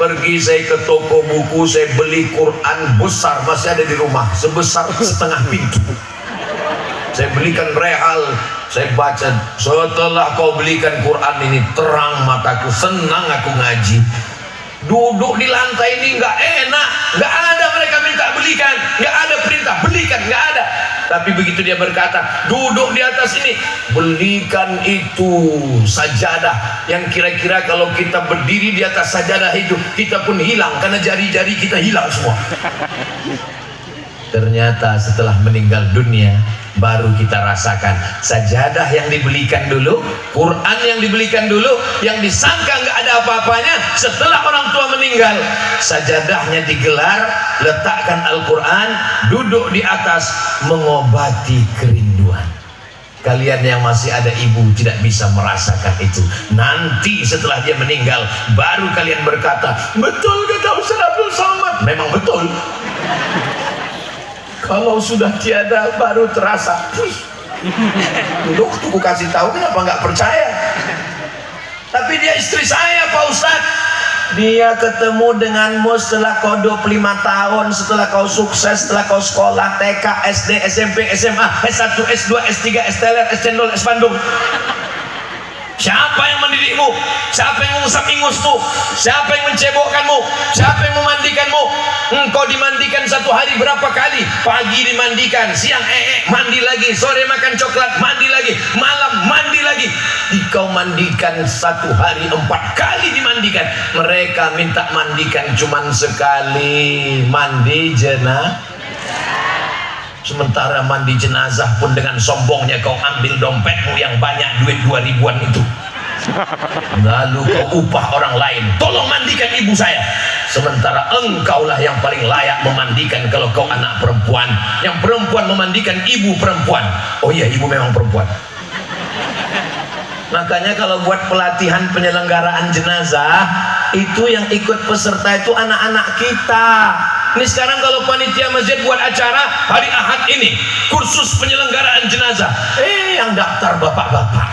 Pergi saya ke toko buku, saya beli Quran besar, masih ada di rumah, sebesar setengah pintu. Saya belikan rehal, saya baca. Setelah kau belikan Quran ini, terang mataku, senang aku ngaji. Duduk di lantai ini nggak enak, nggak ada mereka minta belikan, nggak ada perintah belikan, nggak ada. Tapi begitu dia berkata, duduk di atas ini, belikan itu sajadah yang kira-kira kalau kita berdiri di atas sajadah itu, kita pun hilang karena jari-jari kita hilang semua. Ternyata setelah meninggal dunia, baru kita rasakan. Sajadah yang dibelikan dulu, Quran yang dibelikan dulu, yang disangka nggak ada apa-apanya, setelah orang tua meninggal, sajadahnya digelar, letakkan Al-Quran, duduk di atas, mengobati kerinduan. Kalian yang masih ada ibu tidak bisa merasakan itu. Nanti setelah dia meninggal, baru kalian berkata, betul kata Ustaz Abdul Somad. Memang betul. Kalau sudah tiada baru terasa. Dulu aku kasih tahu, kenapa nggak percaya? Tapi dia istri saya Pak Ustaz. Dia ketemu denganmu setelah kau 25 tahun, setelah kau sukses, setelah kau sekolah TK, SD, SMP, SMA, S1, S2, S3, STLR, S-Cendol, S-Bandung. Siapa yang mendidikmu? Siapa yang mengusap ingusmu? Siapa yang mencebokkanmu? Siapa yang memandikanmu? Engkau dimandikan satu hari berapa kali? Pagi dimandikan, siang mandi lagi, sore makan coklat, mandi lagi, malam mandi lagi. Kau mandikan satu hari 4 kali dimandikan. Mereka minta mandikan cuman sekali. Mandi jenazah. Sementara mandi jenazah pun dengan sombongnya kau ambil dompetmu yang banyak, duit 2000-an itu, lalu kau upah orang lain, tolong mandikan ibu saya. Sementara engkaulah yang paling layak memandikan kalau kau anak perempuan. Yang perempuan memandikan ibu perempuan. Oh iya, ibu memang perempuan. Makanya kalau buat pelatihan penyelenggaraan jenazah, itu yang ikut peserta itu anak-anak kita. Ini sekarang kalau panitia masjid buat acara hari Ahad ini, kursus penyelenggaraan jenazah, yang daftar bapak-bapak.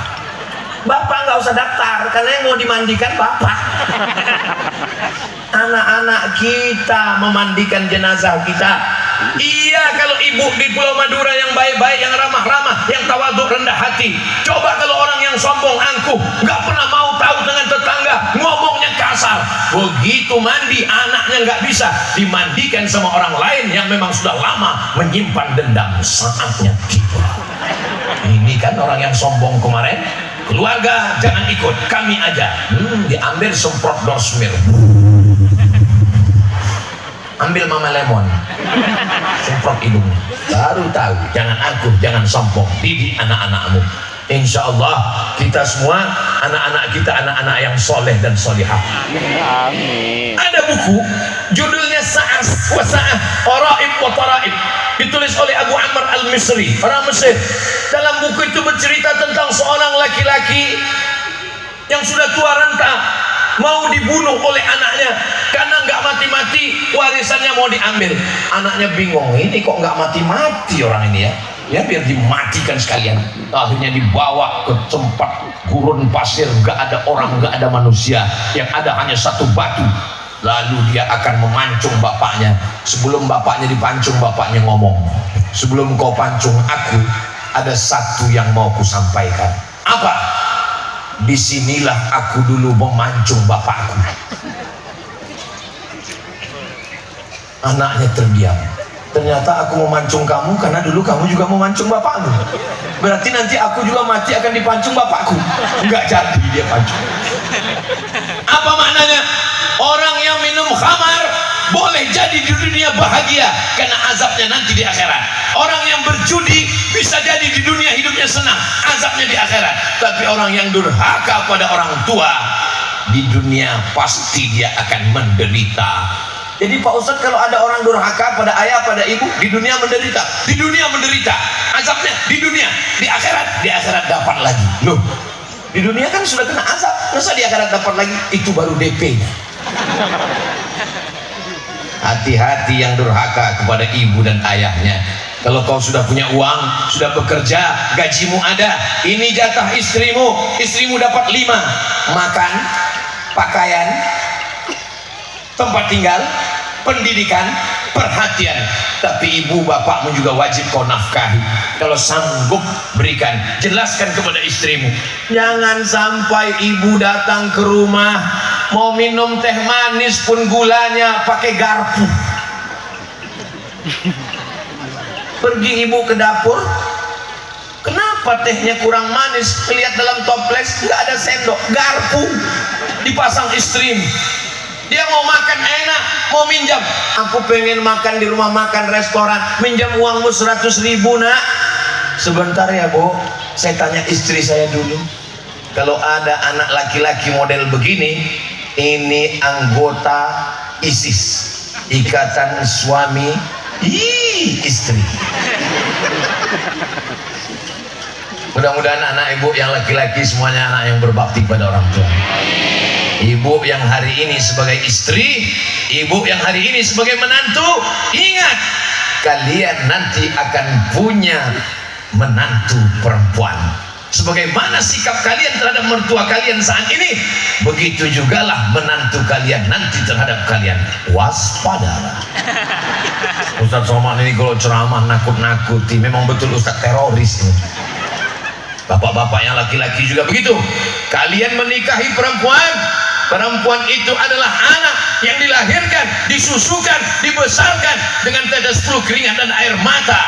Bapak nggak usah daftar, karena yang mau dimandikan bapak. Anak-anak kita memandikan jenazah kita. Iya, kalau ibu di Pulau Madura yang baik-baik, yang ramah-ramah, yang tawaduk, rendah hati. Coba kalau orang yang sombong, angkuh, nggak pernah mau tahu dengan tetangga, ngomongnya kasar. Begitu mandi, anaknya nggak bisa, dimandikan sama orang lain yang memang sudah lama menyimpan dendam. Saatnya tiba. Ini kan orang yang sombong kemarin. Keluarga jangan ikut, kami aja. Diambil semprot dorsmir. Ambil mama lemon, semprot hidungnya, baru tahu. Jangan angkuh, jangan sombong, didik anak-anakmu. Insya Allah kita semua anak-anak kita anak-anak yang soleh dan solihah. Amin. Ada buku judulnya Sa'as wa Sa'ah Oraib wa Taraib, ditulis oleh Abu Amr al-Misri, orang Mesir. Dalam buku itu bercerita tentang seorang laki-laki yang sudah tua renta, mau dibunuh oleh anaknya karena nggak mati-mati, warisannya mau diambil. Anaknya bingung, ini kok nggak mati-mati orang ini ya biar dimatikan sekalian. Akhirnya dibawa ke tempat gurun pasir, nggak ada orang, nggak ada manusia, yang ada hanya satu batu. Lalu dia akan memancung bapaknya. Sebelum bapaknya dipancung, bapaknya ngomong, sebelum kau pancung aku, ada satu yang mau ku sampaikan. Apa? Disinilah aku dulu memancung bapakku. Anaknya terdiam. Ternyata aku memancung kamu karena dulu kamu juga memancung bapakmu. Berarti nanti aku juga mati akan dipancung bapakku. Enggak jadi dia pancung. Apa maknanya? Orang yang minum khamar boleh jadi di dunia bahagia karena azabnya nanti di akhirat. Orang yang berjudi bisa jadi di dunia hidupnya senang, azabnya di akhirat. Tapi orang yang durhaka pada orang tua, di dunia pasti dia akan menderita. Jadi Pak Ustadz, kalau ada orang durhaka pada ayah, pada ibu, di dunia menderita, di dunia menderita, azabnya di dunia, di akhirat dapat lagi. Loh, di dunia kan sudah kena azab, masa di akhirat dapat lagi? Itu baru DP-nya. Hati-hati yang durhaka kepada ibu dan ayahnya. Kalau kau sudah punya uang, sudah bekerja, gajimu ada, ini jatah istrimu, istrimu dapat 5, makan, pakaian, tempat tinggal, pendidikan, perhatian. Tapi ibu bapakmu juga wajib kau nafkahi. Kalau sanggup berikan, jelaskan kepada istrimu. Jangan sampai ibu datang ke rumah, mau minum teh manis pun gulanya pakai garpu. Pergi ibu ke dapur, kenapa tehnya kurang manis? Lihat dalam toples nggak ada sendok, garpu dipasang istrimu. Dia mau makan enak, mau minjam. Aku pengen makan di rumah makan restoran, minjam uangmu 100.000 nak. Sebentar ya Bu, saya tanya istri saya dulu. Kalau ada anak laki-laki model begini, ini anggota ISIS, Ikatan Suami Istri. Mudah-mudahan anak ibu yang laki-laki semuanya anak yang berbakti pada orang tua. Ibu yang hari ini sebagai istri, ibu yang hari ini sebagai menantu, ingat, kalian nanti akan punya menantu perempuan. Sebagaimana sikap kalian terhadap mertua kalian saat ini, begitu jugalah menantu kalian nanti terhadap kalian. Waspadalah. Ustaz Somad ini kalau ceramah nakut-nakuti, memang betul Ustaz teroris ini. Bapak-bapak yang laki-laki juga begitu. Kalian menikahi perempuan, perempuan itu adalah anak yang dilahirkan, disusukan, dibesarkan dengan tetes flu, keringat dan air mata.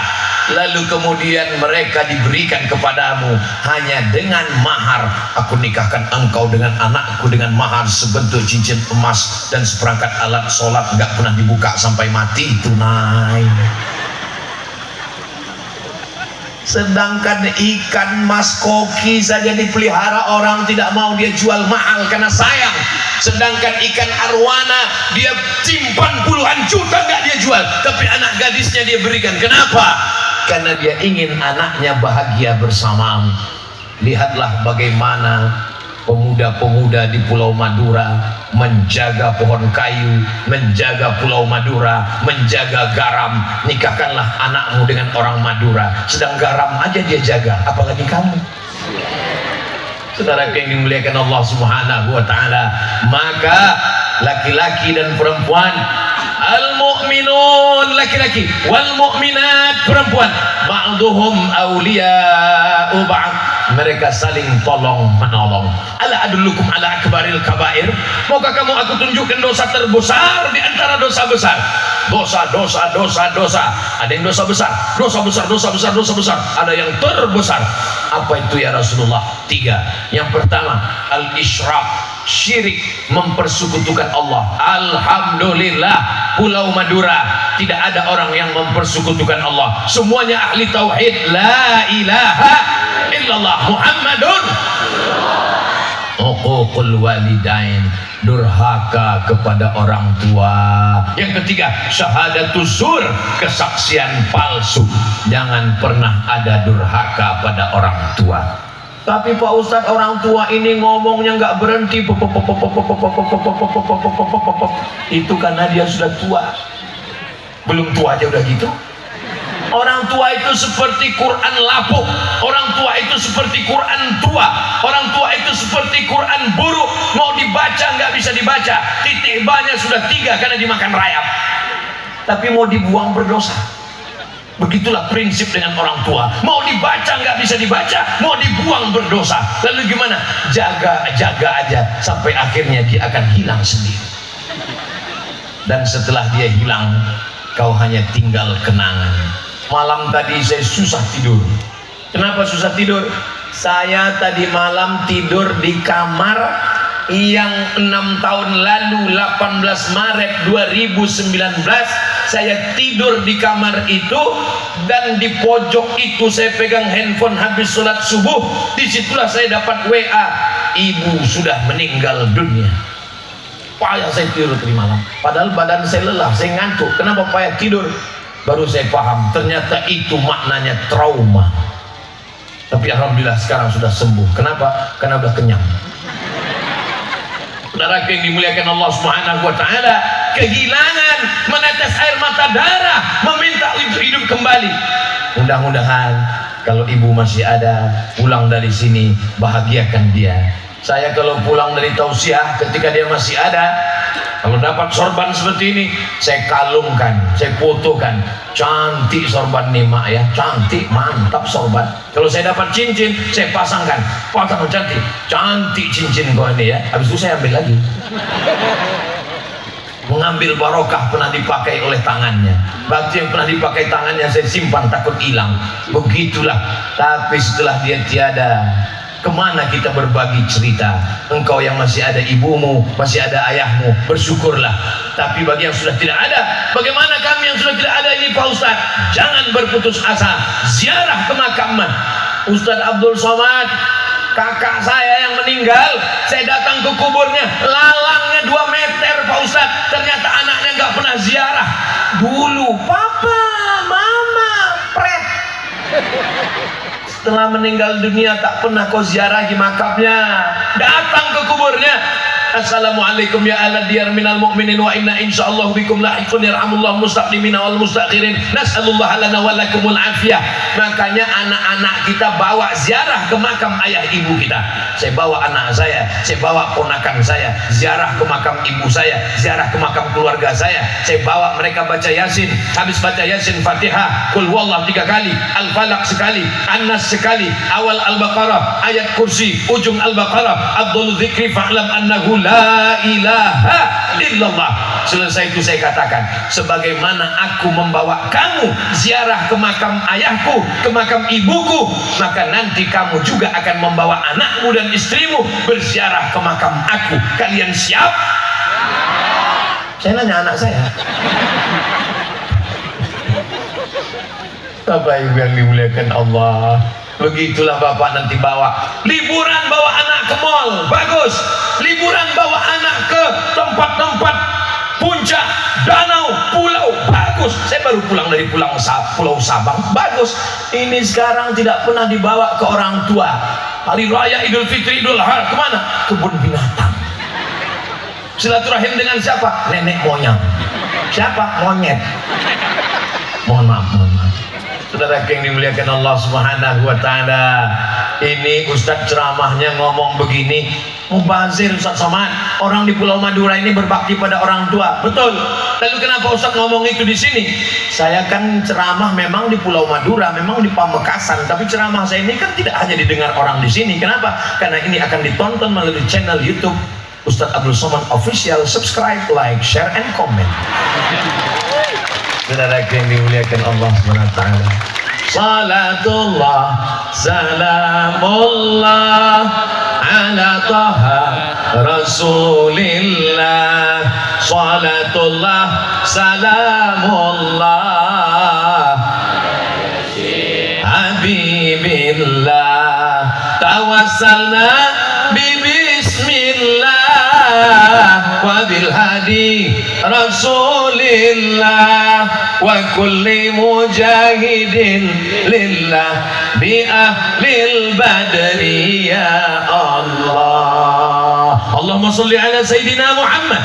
Lalu kemudian mereka diberikan kepadamu hanya dengan mahar. Aku nikahkan engkau dengan anakku dengan mahar sebentuk cincin emas dan seperangkat alat sholat nggak pernah dibuka sampai mati, tunai. Sedangkan ikan mas koki saja dipelihara orang tidak mau dia jual mahal karena sayang. Sedangkan ikan arwana dia simpan puluhan juta nggak dia jual, tapi anak gadisnya dia berikan. Kenapa? Karena dia ingin anaknya bahagia bersamamu. Lihatlah bagaimana pemuda-pemuda di Pulau Madura menjaga pohon kayu, menjaga Pulau Madura, menjaga garam. Nikahkanlah anakmu dengan orang Madura, sedang garam aja dia jaga, apalagi kamu. Saudara yang dimuliakan Allah Subhanahu wa taala, maka laki-laki dan perempuan, al-mu'minun laki-laki, wal mu'minat perempuan, ba'duhum awliya'u ba'd, mereka saling tolong menolong. Ala adullukum ala akbaril kabair, maukah kamu aku tunjukkan dosa terbesar di antara dosa besar? Dosa. Ada yang dosa besar. Ada yang terbesar. Apa itu ya Rasulullah? 3. Yang pertama, al-isyrak, syirik, mempersekutukan Allah. Alhamdulillah, Pulau Madura tidak ada orang yang mempersekutukan Allah. Semuanya ahli tauhid, la ilaha illallah Muhammadun. Uququl walidain, durhaka kepada orang tua. Yang ketiga, syahadatus zur, kesaksian palsu. Jangan pernah ada durhaka pada orang tua. Tapi Pak Ustadz, orang tua ini ngomongnya nggak berhenti. Itu karena dia sudah tua. Belum tua aja udah gitu. Orang tua itu seperti Quran lapuk. Orang tua itu seperti Quran tua. Orang tua itu seperti Quran buruk. Mau dibaca nggak bisa dibaca. Titik banyak sudah 3 karena dimakan rayap. Tapi mau dibuang berdosa. Begitulah prinsip dengan orang tua. Mau dibaca nggak bisa dibaca, mau dibuang berdosa. Lalu gimana? Jaga aja sampai akhirnya dia akan hilang sendiri. Dan setelah dia hilang, kau hanya tinggal kenangan. Malam tadi saya susah tidur. Kenapa susah tidur? Saya tadi malam tidur di kamar yang 6 tahun lalu, 18 Maret 2019 saya tidur di kamar itu, dan di pojok itu saya pegang handphone habis sholat subuh. Disitulah saya dapat WA, ibu sudah meninggal dunia. Payah saya tidur tadi malam, padahal badan saya lelah, saya ngantuk. Kenapa payah tidur? Baru saya paham, ternyata itu maknanya trauma. Tapi alhamdulillah sekarang sudah sembuh. Kenapa? Karena udah kenyang. Saudara yang dimuliakan Allah Subhanahu wa taala, kehilangan, menetes air mata darah, meminta untuk hidup kembali. Mudah-mudahan kalau ibu masih ada, pulang dari sini bahagiakan dia. Saya kalau pulang dari tausiah ketika dia masih ada, kalau dapat sorban seperti ini, saya kalungkan, saya fotokan. Cantik sorban nih mak ya, cantik, mantap sorban. Kalau saya dapat cincin, saya pasangkan. Pasang cantik cincin kau ini ya. Habis itu saya ambil lagi. Mengambil barokah pernah dipakai oleh tangannya. Batu yang pernah dipakai tangannya saya simpan, takut hilang. Begitulah. Tapi setelah dia tiada, kemana kita berbagi cerita? Engkau yang masih ada ibumu, masih ada ayahmu, bersyukurlah. Tapi bagi yang sudah tidak ada, bagaimana kami yang sudah tidak ada ini Pak Ustadz? Jangan jangan berputus asa ziarah ke makam Ustadz Abdul Somad, kakak saya yang meninggal. Saya datang ke kuburnya, lalangnya 2 meter Pak Ustadz. Ternyata anaknya nggak pernah ziarah. Dulu papa, mama, pret. Setelah meninggal dunia tak pernah kau ziarahi makamnya. Datang ke kuburnya. Assalamualaikum ya ahla diyar minal mu'minin wa inna insyaallah bikum lahiqun yarhamullah mustaqdimina wal mustakhirin nas'alullah lana wa lakumul afiyah. Makanya anak-anak kita bawa ziarah ke makam ayah ibu kita. Saya bawa anak saya bawa ponakan saya ziarah ke makam ibu saya, ziarah ke makam keluarga saya bawa mereka baca Yasin. Habis baca Yasin Fatihah, Qul huwallahu 3 kali, Al-Falaq sekali, An-Nas sekali, awal Al-Baqarah, ayat kursi, ujung Al-Baqarah, Abdul Dzikri fa'lam annahu la ilaha illallah. Selesai itu saya katakan, sebagaimana aku membawa kamu ziarah ke makam ayahku, ke makam ibuku, maka nanti kamu juga akan membawa anakmu dan istrimu berziarah ke makam aku. Kalian siap? Saya nanya anak saya. Bapak Ibu yang dimuliakan Allah, begitulah Bapak nanti bawa liburan, bawa anak ke mall, bagus. Liburan bawa anak ke tempat-tempat puncak, danau, pulau, bagus. Saya baru pulang dari Pulau Sabang, bagus. Ini sekarang tidak pernah dibawa ke orang tua. Hari Raya Idul Fitri, Idul Adha, kemana? Kebun binatang. Silaturahim dengan siapa? Nenek moyang. Siapa? Monyet. Mohon maaf. Saudara yang dimuliakan Allah Subhanahu wa taala, ini Ustadz ceramahnya ngomong begini, mubazir Ustadz Somad. Orang di Pulau Madura ini berbakti pada orang tua. Betul. Lalu kenapa Ustadz ngomong itu di sini? Saya kan ceramah memang di Pulau Madura, memang di Pamekasan, tapi ceramah saya ini kan tidak hanya didengar orang di sini. Kenapa? Karena ini akan ditonton melalui channel YouTube Ustadz Abdul Somad Official. Subscribe, like, share, and comment. Saudara yang dimuliakan Allah SWT, salatullah salamullah ala taha rasulillah, salatullah salamullah habibillah, tawassalna bismillah wa bil hadi rasulillah wa kulli mujahidin lillah bi ahlil badri ya Allah. Allahumma sholli ala sayyidina Muhammad.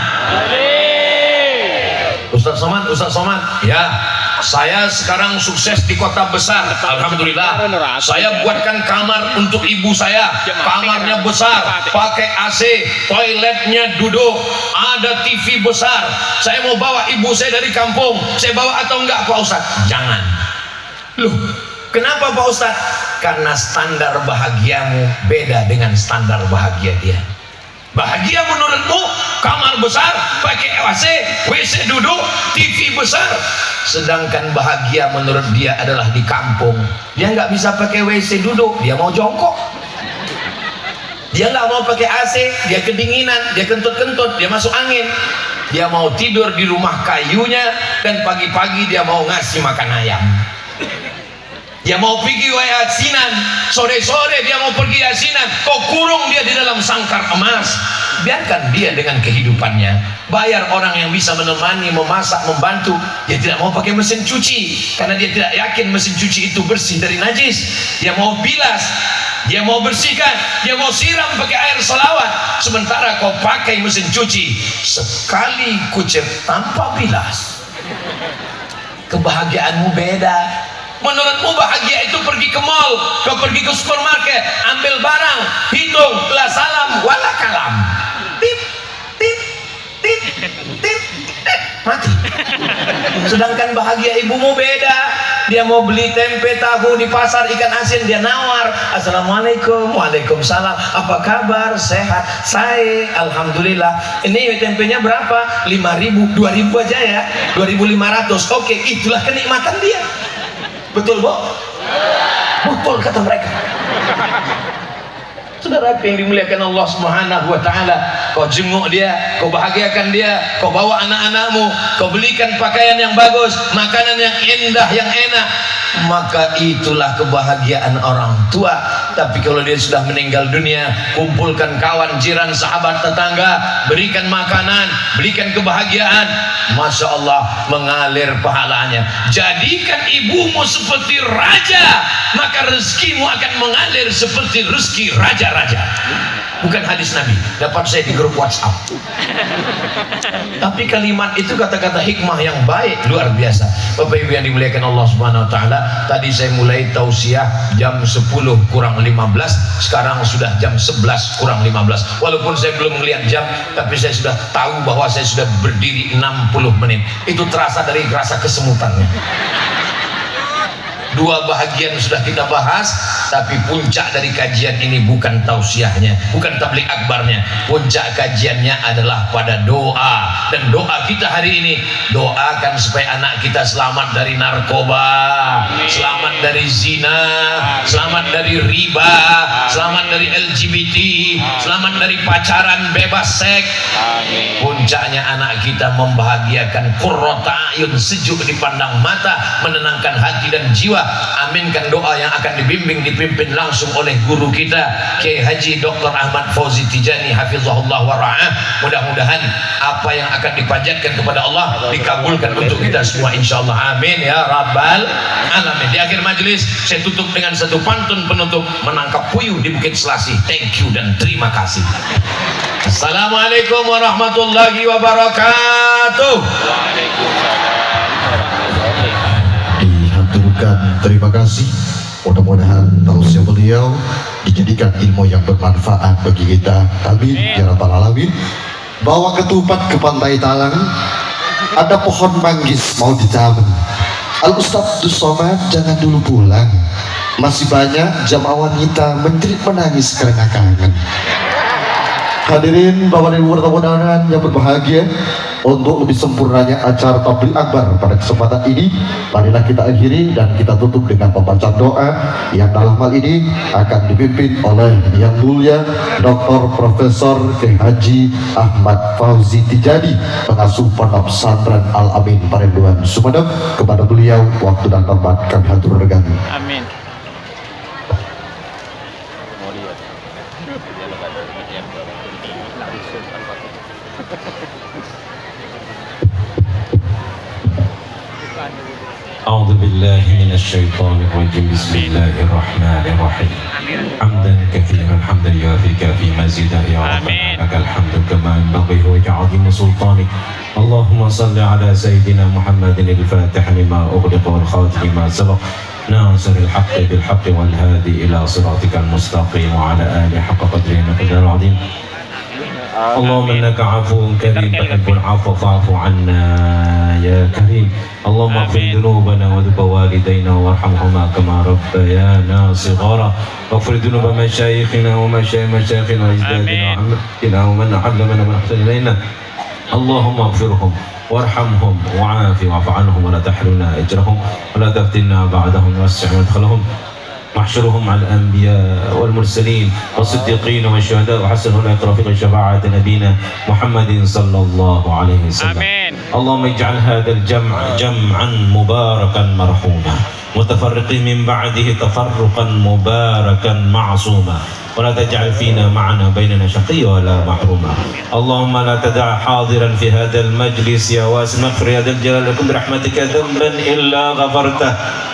Ustaz Somad, ya, saya sekarang sukses di kota besar, alhamdulillah. Saya buatkan kamar untuk ibu saya, kamarnya besar, pakai AC, toiletnya duduk, ada TV besar. Saya mau bawa ibu saya dari kampung, saya bawa atau enggak Pak Ustaz? Jangan. Loh, kenapa Pak Ustaz? Karena standar bahagiamu beda dengan standar bahagia dia. Bahagia menurutmu kamar besar, pakai AC, WC duduk, TV besar. Sedangkan bahagia menurut dia adalah di kampung. Dia nggak bisa pakai WC duduk, dia mau jongkok. Dia nggak mau pakai AC, dia kedinginan, dia kentut-kentut, dia masuk angin. Dia mau tidur di rumah kayunya, dan pagi-pagi dia mau ngasih makan ayam. Dia mau pergi yasinan, sore-sore dia mau pergi yasinan, kau kurung dia di dalam sangkar emas. Biarkan dia dengan kehidupannya. Bayar orang yang bisa menemani, memasak, membantu. Dia tidak mau pakai mesin cuci, karena dia tidak yakin mesin cuci itu bersih dari najis. Dia mau bilas, dia mau bersihkan, dia mau siram pakai air selawat. Sementara kau pakai mesin cuci, sekali kucir tanpa bilas. Kebahagiaanmu beda. Menurutmu bahagia itu pergi ke mall, kau pergi ke supermarket, ambil barang, hitung, la salam, wala kalam. Tip, tip, tip, tip, tip, mati. Sedangkan bahagia ibumu beda. Dia mau beli tempe tahu di pasar, ikan asin, dia nawar. Assalamualaikum, waalaikumsalam, apa kabar, sehat? Saya alhamdulillah. Ini tempenya berapa? 5.000, 2.000 aja ya, 2.500. Oke, itulah kenikmatan dia. Betul, Bu? Betul kata mereka. Saudara yang dimuliakan Allah Subhanahu wa taala, kau jenguk dia, kau bahagiakan dia, kau bawa anak-anakmu, kau belikan pakaian yang bagus, makanan yang indah, yang enak, maka itulah kebahagiaan orang tua. Tapi kalau dia sudah meninggal dunia, kumpulkan kawan, jiran, sahabat, tetangga, berikan makanan, berikan kebahagiaan, Masya Allah, mengalir pahalanya. Jadikan ibumu seperti raja, maka rezekimu akan mengalir seperti rezeki raja-raja. Bukan hadis Nabi, dapat saya di grup WhatsApp. Tapi kalimat itu kata-kata hikmah yang baik, luar biasa. Bapak Ibu yang dimuliakan Allah Subhanahu wa taala, tadi saya mulai tausiah jam 10 kurang 15, sekarang sudah jam 11 kurang 15. Walaupun saya belum melihat jam, tapi saya sudah tahu bahwa saya sudah berdiri 60 menit. Itu terasa dari rasa kesemutannya. Dua bahagian sudah kita bahas, tapi puncak dari kajian ini bukan tausiahnya, bukan tablik akbarnya. Puncak kajiannya adalah pada doa. Dan doa kita hari ini, doakan supaya anak kita selamat dari narkoba, selamat dari zina, selamat dari riba, selamat dari LGBT, selamat dari pacaran bebas seks. Puncaknya anak kita membahagiakan, qurrata ayun, sejuk dipandang mata, menenangkan hati dan jiwa. Aminkan doa yang akan dipimpin langsung oleh guru kita Kiai Haji Dr. Ahmad Fauzi Tijani hafizahullah wa ra'ah. Mudah-mudahan apa yang akan dipanjatkan kepada Allah dikabulkan untuk kita semua insyaallah, amin ya rabbal alamin. Di akhir majelis saya tutup dengan satu pantun penutup, menangkap puyuh di Bukit Selasih. Thank you dan terima kasih. Assalamualaikum warahmatullahi wabarakatuh. Terima kasih. Mudah-mudahan tausiah beliau dijadikan ilmu yang bermanfaat bagi kita. Amin ya rabbal alamin. Bawa ketupat ke pantai Talang, ada pohon manggis mau ditabung. Al Ustadz Somad jangan dulu pulang, masih banyak jamaah wanita menjerit menangis karena kangen. Hadirin Bapak dan Ibu tamu-tamu yang berbahagia, untuk lebih sempurnanya acara tabligh akbar pada kesempatan ini, marilah kita akhiri dan kita tutup dengan pembacaan doa yang dalam hal ini akan dipimpin oleh Yang Mulia Dr. Profesor Kiai Haji Ahmad Fauzi Tijani, pengasuh Pondok Pesantren Al Amin Parenduan Sumeneb. Kepada beliau waktu dan tempat kami haturkan. Amin. أعوذ بالله من الشيطان الرجيم بسم الله الرحمن الرحيم حمدا كثيرا حمدا يوافي كافي مزيدا يا ربنا لك الحمد كما ينبغي وجه عظيم سلطانك اللهم صل على سيدنا محمد الفاتح لما أغلق والخاتم لما سبق ناصر الحق بالحق والهادي إلى صراطك المستقيم وعلى آله حق قدره ومقداره العظيم اللهم انك عفو كريم تحب العفو فاعف عنا يا كريم اللهم اغفر ذنوبنا وذنوب والدينا وارحمهما كما ربيانا صغارا واغفر ذنوب مشايخنا ومشايخنا واجدادنا وعمتنا ومن علمنا من احسن الينا اللهم اغفرهم وارحمهم وعاف واعف عنهم ولا تحرمنا اجرهم ولا تفتنا بعدهم ووسع مدخلهم واحشرهم على الأنبياء والمرسلين والصديقين والشهداء وحسن أولئك رفيق شفاعة نبينا محمد صلى الله عليه وسلم. آمين. اللهم اجعل هذا الجمع جمعا مباركا مرحوما متفرق من بعده تفرقا مباركا معصوما ولا تجعل فينا معنا بيننا شقيا ولا محروما. اللهم لا تدع حاضرا في هذا المجلس يا واسع المغفر يا ذا الجلال والإكرام برحمتك ذنبا إلا غفرته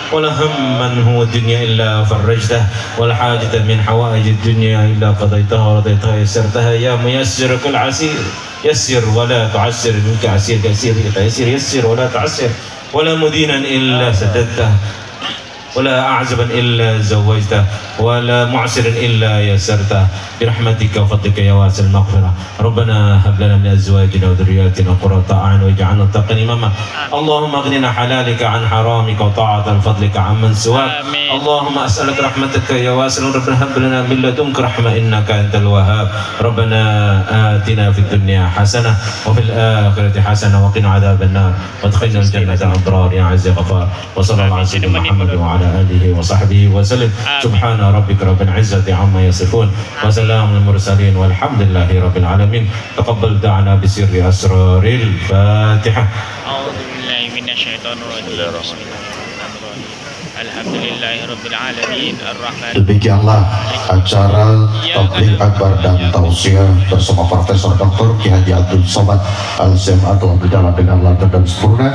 ولا هما هو الدنيا إلا فرجته ولا حاجة من حوائج الدنيا إلا قضيتها ورضيتها يسرتها يا ميسر كل عسير يسر ولا تعسر منك عسير كثير يسير يسر ولا تعسر ولا مدينا إلا سددته ولا أعزبا إلا زوجته ولا معسر إلا يسرته برحمتك وفضلك يا واسع المغفرة. ربنا هب لنا من أزواجنا وذرياتنا قرة أعين واجعلنا متقين إماما. اللهم اغننا حلالك عن حرامك وطاعة فضلك عمن سواك. اللهم أسألك رحمتك يا واسع. ربنا هب لنا من لدنك رحمة إنك أنت الوهاب. ربنا آتنا في الدنيا حسنة وفي الآخرة حسنة وقنا عذاب النار وادخلنا الجنة الأبرار يا عز غفار. وصلى الله على سيدنا محمد وعلى وعلى آله وصحبه وسلم. سبحان ربك رب العزة عما يصفون وسلام المرسلين والحمد لله رب العالمين. تقبل دعنا بسر أسرار الفاتحة. أعوذ بالله من الشيطان الرجيم. بسم الله الرحمن الرحيم. Alhamdulillahirabbil alamin arrahman. Demikianlah acara tabligh akbar dan tausiah bersama Profesor Dr. Ki Haji Abdul Somad Al-Sem atau berjalan dengan lancar dan sempurna.